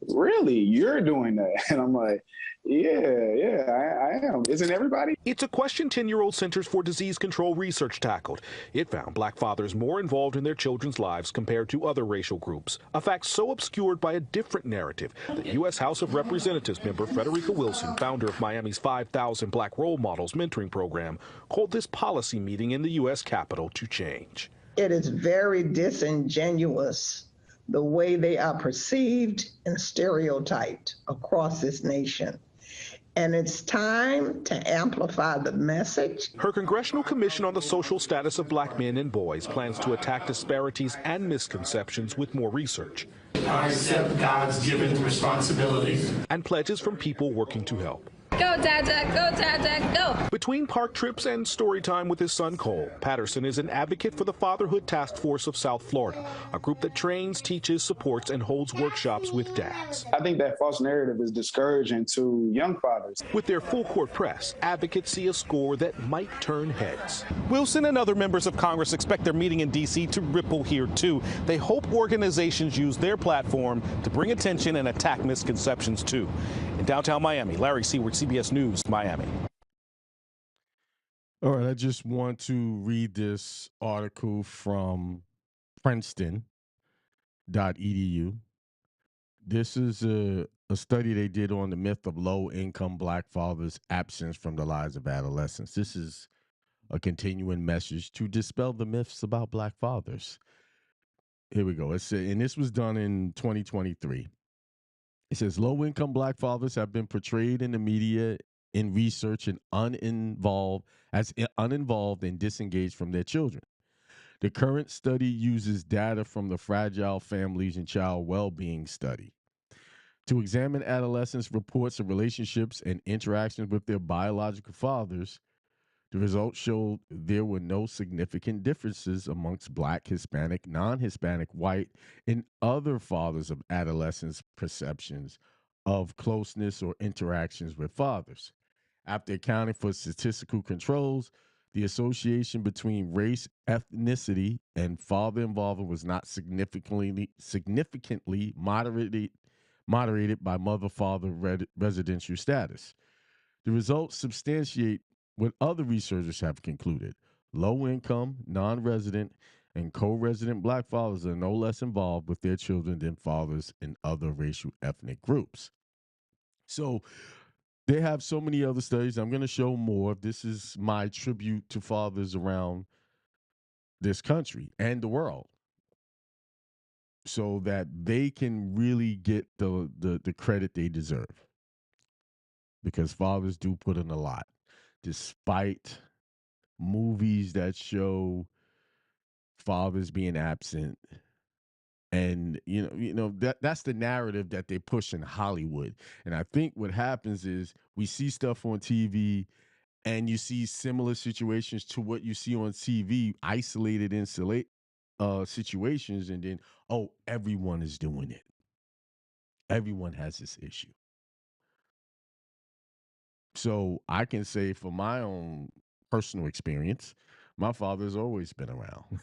really, you're doing that? And I'm like, yeah, I am. Isn't everybody? It's a question 10-year-old Centers for Disease Control research tackled. It found black fathers more involved in their children's lives compared to other racial groups, a fact so obscured by a different narrative. The U.S. House of Representatives member Frederica Wilson, founder of Miami's 5,000 Black Role Models mentoring program, called this policy meeting in the U.S. Capitol to change. It is very disingenuous the way they are perceived and stereotyped across this nation. And it's time to amplify the message. Her Congressional Commission on the Social Status of Black Men and Boys plans to attack disparities and misconceptions with more research. I accept God's given responsibilities. And pledges from people working to help. Go, Dad, go, Dad, go. Between park trips and story time with his son Cole, Patterson is an advocate for the Fatherhood Task Force of South Florida, a group that trains, teaches, supports, and holds workshops with dads. I think that false narrative is discouraging to young fathers. With their full court press, advocates see a score that might turn heads. Wilson and other members of Congress expect their meeting in D.C. to ripple here, too. They hope organizations use their platform to bring attention and attack misconceptions, too. In downtown Miami, Larry Seward, CBS News, Miami. All right, I just want to read this article from Princeton.edu. This is a study they did on the myth of low-income black fathers' absence from the lives of adolescents. This is a continuing message to dispel the myths about black fathers. Here we go. And this was done in 2023. It says low-income black fathers have been portrayed in the media, in research, and uninvolved and disengaged from their children. The current study uses data from the Fragile Families and Child Well-Being Study to examine adolescents' reports of relationships and interactions with their biological fathers. The results showed there were no significant differences amongst Black, Hispanic, non-Hispanic, white, and other fathers of adolescents' perceptions of closeness or interactions with fathers. After accounting for statistical controls, the association between race, ethnicity, and father involvement was not significantly moderated by mother-father residential status. The results substantiate what other researchers have concluded. Low-income, non-resident, and co-resident black fathers are no less involved with their children than fathers in other racial ethnic groups. So they have so many other studies. I'm going to show more. This is my tribute to fathers around this country and the world so that they can really get the credit they deserve, because fathers do put in a lot. Despite movies that show fathers being absent, and that's the narrative that they push in Hollywood. And I think what happens is we see stuff on TV, and you see similar situations to what you see on TV, isolated in situations, and then everyone is doing it. Everyone has this issue. So I can say from my own personal experience, my father's always been around.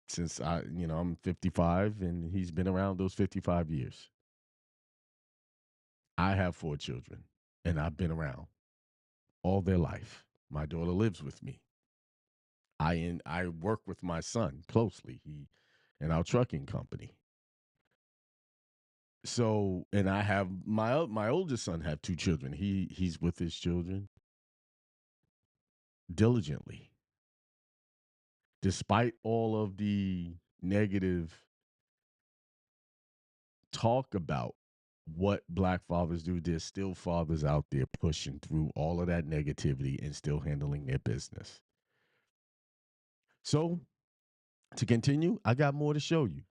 Since I'm 55 and he's been around those 55 years. I have 4 children and I've been around all their life. My daughter lives with me. I work with my son closely. He in our trucking company. So, and I have my oldest son have 2 children. He's with his children diligently, despite all of the negative talk about what black fathers do, there's still fathers out there pushing through all of that negativity and still handling their business. So, to continue, I got more to show you.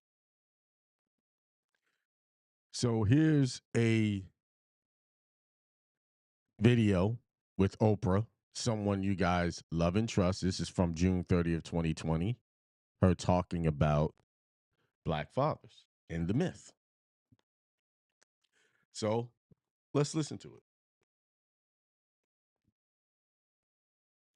So, here's a video with Oprah, someone you guys love and trust. This is from June 30th, 2020. Her talking about black fathers and the myth. So, let's listen to it.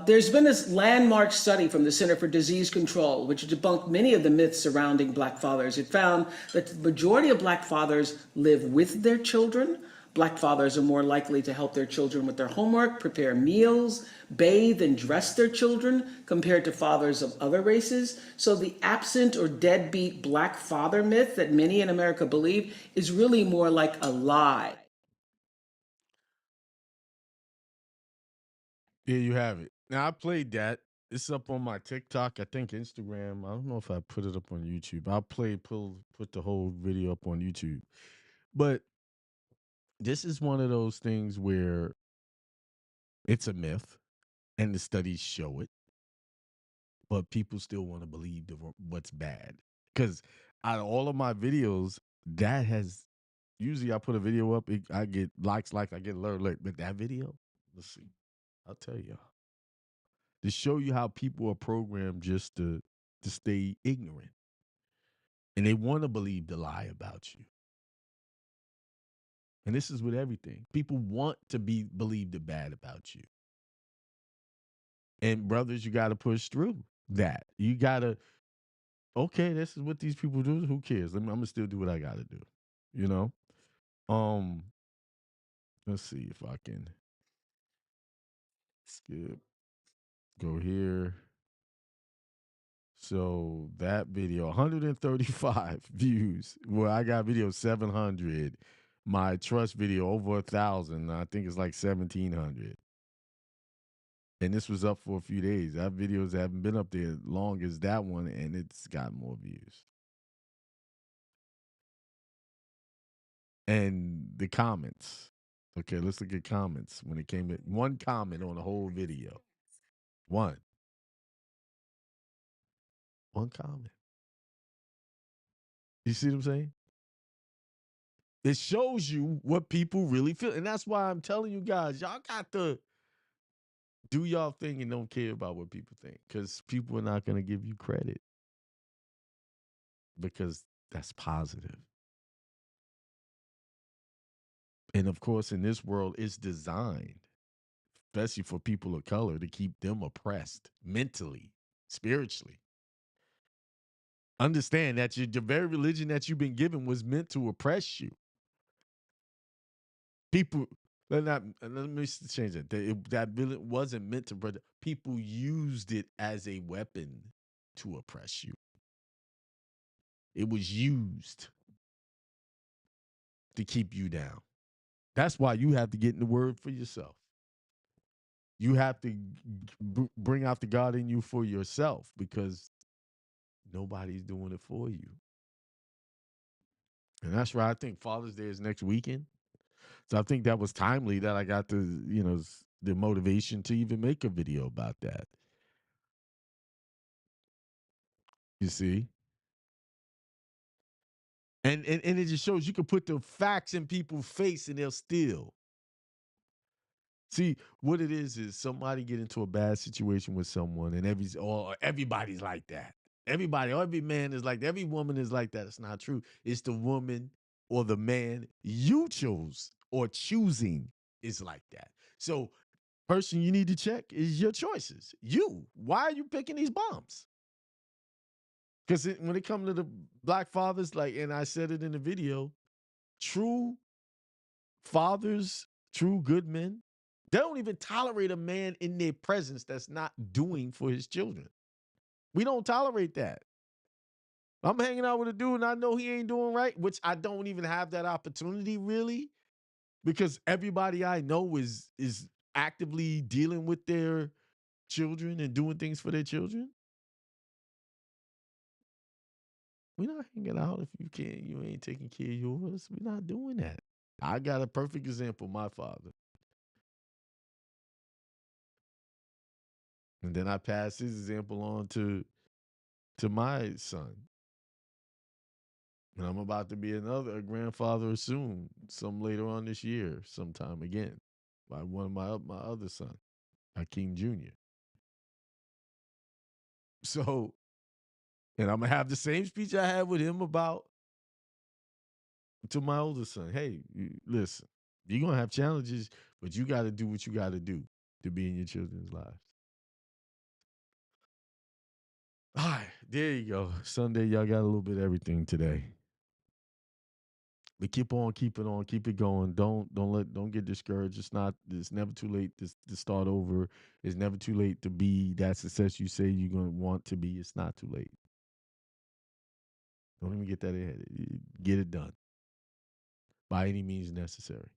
There's been this landmark study from the Center for Disease Control, which debunked many of the myths surrounding black fathers. It found that the majority of black fathers live with their children. Black fathers are more likely to help their children with their homework, prepare meals, bathe and dress their children compared to fathers of other races. So the absent or deadbeat black father myth that many in America believe is really more like a lie. There you have it. Now, I played that. It's up on my TikTok, I think Instagram. I don't know if I put it up on YouTube. I'll put the whole video up on YouTube. But this is one of those things where it's a myth and the studies show it, but people still want to believe what's bad. Because out of all of my videos, that has usually I put a video up, I get likes, I get alert. But that video, let's see. I'll tell you. To show you how people are programmed just to stay ignorant. And they want to believe the lie about you. And this is with everything. People want to believe the bad about you. And brothers, you got to push through that. You got to, okay, this is what these people do. Who cares? I'm going to still do what I got to do. You know? Let's see if I can skip. Go here. So that video, 135 views. Well, I got video 700. My trust video over 1,000. I think it's like 1,700. And this was up for a few days. That videos haven't been up there long as that one, and it's got more views. And the comments. Okay, let's look at comments. When it came to one comment on the whole video. One comment. You see what I'm saying? It shows you what people really feel. And that's why I'm telling you guys, y'all got to do y'all thing and don't care about what people think. Because people are not going to give you credit. Because that's positive. And of course, in this world, it's designed, especially for people of color, to keep them oppressed mentally, spiritually. Understand that the very religion that you've been given was meant to oppress you. People, let me change it. That wasn't meant to, brother. People used it as a weapon to oppress you. It was used to keep you down. That's why you have to get in the word for yourself. You have to bring out the God in you for yourself because nobody's doing it for you. And that's why I think Father's Day is next weekend. So I think that was timely that I got the motivation to even make a video about that. You see? And it just shows you can put the facts in people's face and they'll still. See, what it is somebody get into a bad situation with someone and everybody's like that. Every man is like that. Every woman is like that. It's not true. It's the woman or the man you chose or choosing is like that. So person you need to check is your choices. You. Why are you picking these bombs? Because when it comes to the black fathers, and I said it in the video, true fathers, true good men, they don't even tolerate a man in their presence that's not doing for his children. We don't tolerate that. I'm hanging out with a dude and I know he ain't doing right, which I don't even have that opportunity really, because everybody I know is actively dealing with their children and doing things for their children. We're not hanging out if you ain't taking care of yours. We're not doing that. I got a perfect example, my father. And then I pass his example on to my son. And I'm about to be a grandfather soon, some later on this year, sometime again, by one of my other son, Hakeem Jr. So, and I'm gonna have the same speech I had with him to my older son. Hey, listen, you're gonna have challenges, but you got to do what you got to do to be in your children's lives. All right, there you go. Sunday, y'all got a little bit of everything today. But keep on, keep it on, keep it going. Don't get discouraged. It's never too late to start over. It's never too late to be that success you say you're gonna want to be. It's not too late. Don't even get that ahead. Get it done by any means necessary,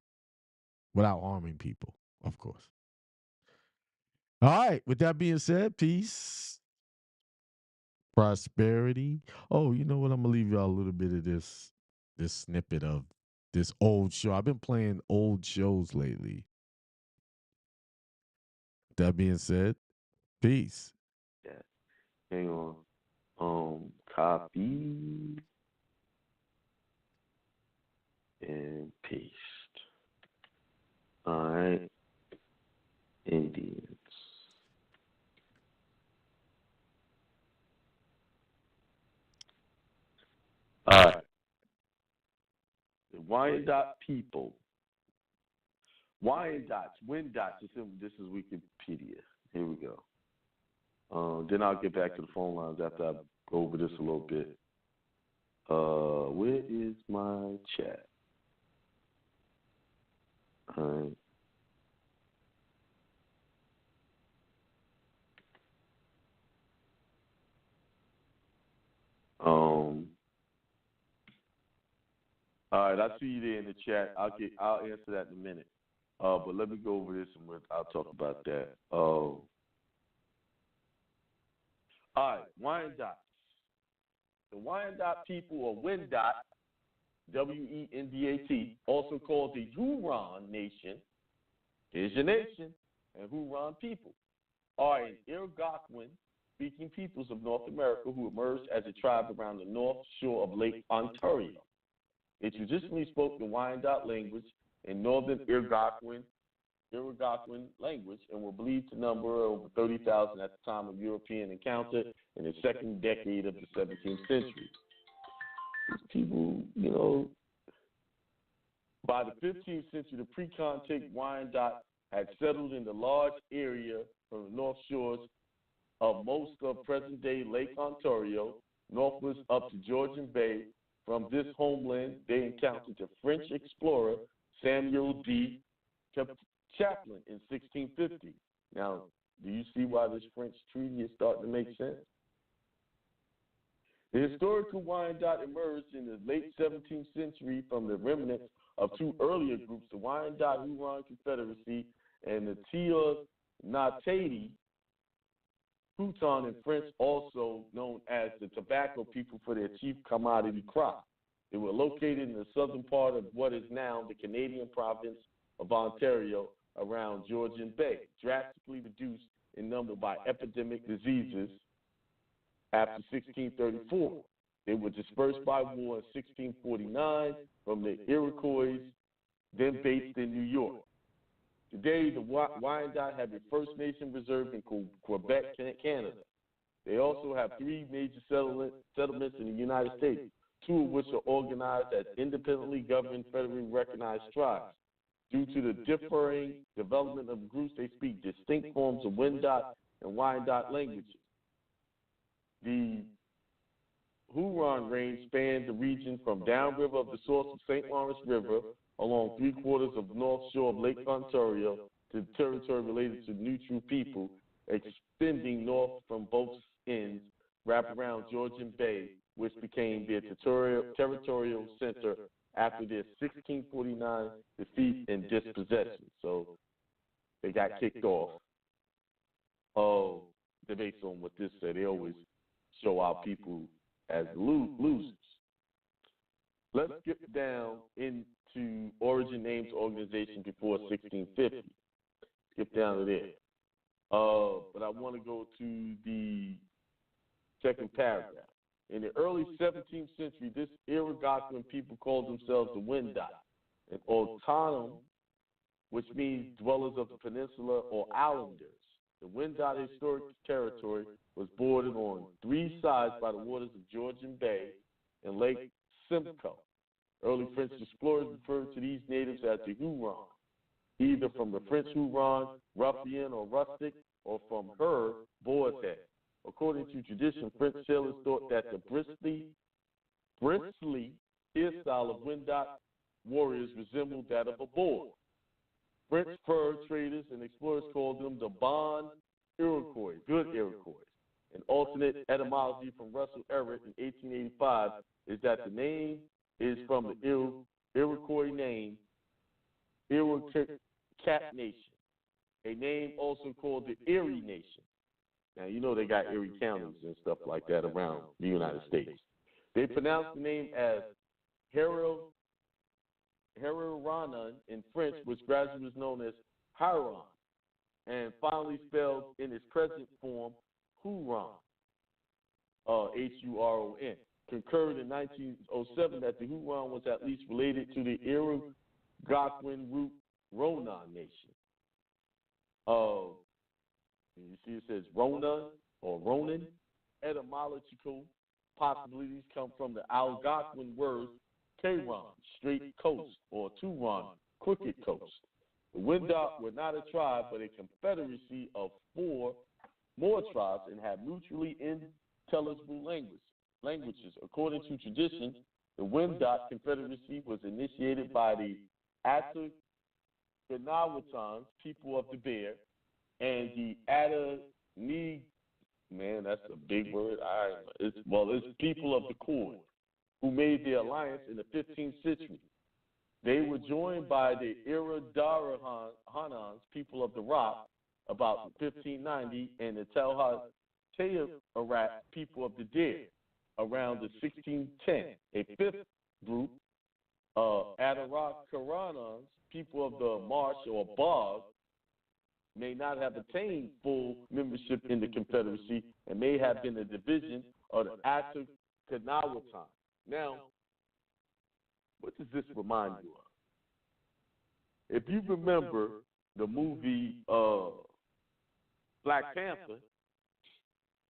without harming people, of course. All right. With that being said, peace, prosperity. Oh, you know what? I'm gonna leave y'all a little bit of this snippet of this old show. I've been playing old shows lately. That being said, peace. Yeah. Hang on. Copy and paste. All right. Indians. All right. The Wyandotte people. Wyandottes, Wyandottes. This is Wikipedia. Here we go. Then I'll get back to the phone lines after I go over this a little bit. Where is my chat? All right. All right, I see you there in the chat. I'll answer that in a minute. But let me go over this and I'll talk about that. All right, Wyandotte. The Wyandotte people, or Wendat, W-E-N-D-A-T, also called the Huron Nation, is your nation, and Huron people, are an Algonquin-speaking peoples of North America who emerged as a tribe around the north shore of Lake Ontario. They traditionally spoke the Wyandotte language in northern Algonquin language and were believed to number over 30,000 at the time of European encounter in the second decade of the 17th century. These people, by the 15th century, the pre-contact Wyandotte had settled in the large area from the north shores of most of present-day Lake Ontario, northwards up to Georgian Bay. From this homeland, they encountered the French explorer Samuel D. Champlain in 1650. Now, do you see why this French treaty is starting to make sense? The historical Wyandotte emerged in the late 17th century from the remnants of two earlier groups, the Wyandotte Huron Confederacy and the Teonatati Huron in French, also known as the tobacco people for their chief commodity crop. They were located in the southern part of what is now the Canadian province of Ontario around Georgian Bay, drastically reduced in number by epidemic diseases after 1634. They were dispersed by war in 1649 from the Iroquois, then based in New York. Today, the Wyandotte have a First Nation reserve in Quebec, Canada. They also have three major settlements in the United States, two of which are organized as independently governed, federally recognized tribes. Due to the differing development of groups, they speak distinct forms of Wendat and Wyandotte languages. The Huron range spans the region from downriver of the source of St. Lawrence River along 3/4 of the north shore of Lake Ontario to the territory related to neutral people, extending north from both ends, wrap around Georgian Bay, which became their territorial center after their 1649 defeat and dispossession. So they got kicked off. Based on what this said, they always show our people as losers. Let's skip down into Origin Names Organization before 1650. Skip down to there. But I want to go to the second paragraph. In the early 17th century, this Algonquin people called themselves the Wendat, an autonomous, which means dwellers of the peninsula or islanders. The Wendat historic territory was bordered on three sides by the waters of Georgian Bay and Lake Simcoe. Early French explorers referred to these natives as the Huron, either from the French Huron, ruffian or rustic, or from her, boar's head. According to tradition, French sailors thought that the bristly hairstyle of Wendat warriors resembled that of a boar. French fur traders and explorers called them the Bon Iroquois, good Iroquois. An alternate etymology from Russell Everett in 1885 is that the name is from the Iroquois name, Iroquois Nation, a name also called the Erie Nation. Now, you know they got Erie counties and stuff like that around the United States. They pronounce the name as Hereranan in French, which gradually was known as Huron, and finally spelled in its present form, Huron, Huron. Concurred in 1907 that the Huron was at least related to the Algonquin root Ronan Nation. You see it says Ronan or Ronan. Etymological possibilities come from the Algonquin words Kairon, straight coast, or Turon, crooked coast. The Wendat were not a tribe, but a confederacy of 4 more tribes and had mutually intelligible languages. According to tradition, the Wendat Confederacy was initiated by the Atacamawattans, people of the Bear, and the that's a big word. It's people of the Cord, who made the alliance in the 15th century. They were joined by the Irrawadarahanans, people of the Rock, about 1590, and the Tauhatayarat, people of the Deer, around the 1610. A fifth group, Adarakaranans, people of the Marsh or Bog, may not have attained full membership in the Confederacy and may have been a division of the Atacamawattans. Now, what does this remind you of? If you remember the movie Black Panther,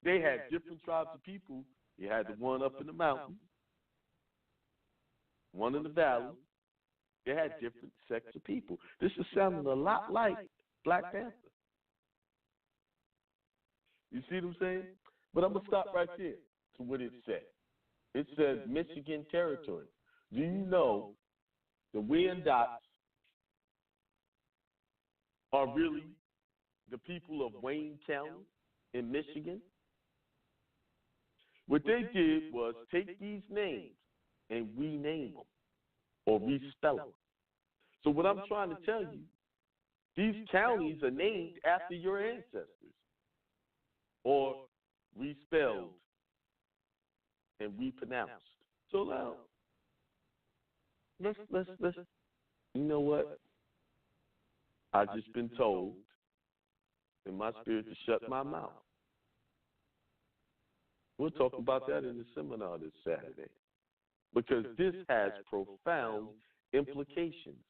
they had different tribes of people. You had the one up in the mountain, one in the valley. They had different sects of people. This is sounding a lot like Black Panther. You see what I'm saying? But I'm going to stop right there to what it said. It says Michigan territory. Do you know the Wyandots are really the people of Wayne County in Michigan? What they did was take these names and rename them or respell them. So what I'm trying to tell you, these counties are named after your ancestors or respelled and repronounced. So now, let's you know what? I've just been told in my spirit to shut my mouth. We'll talk about that in the seminar this Saturday, because this has profound implications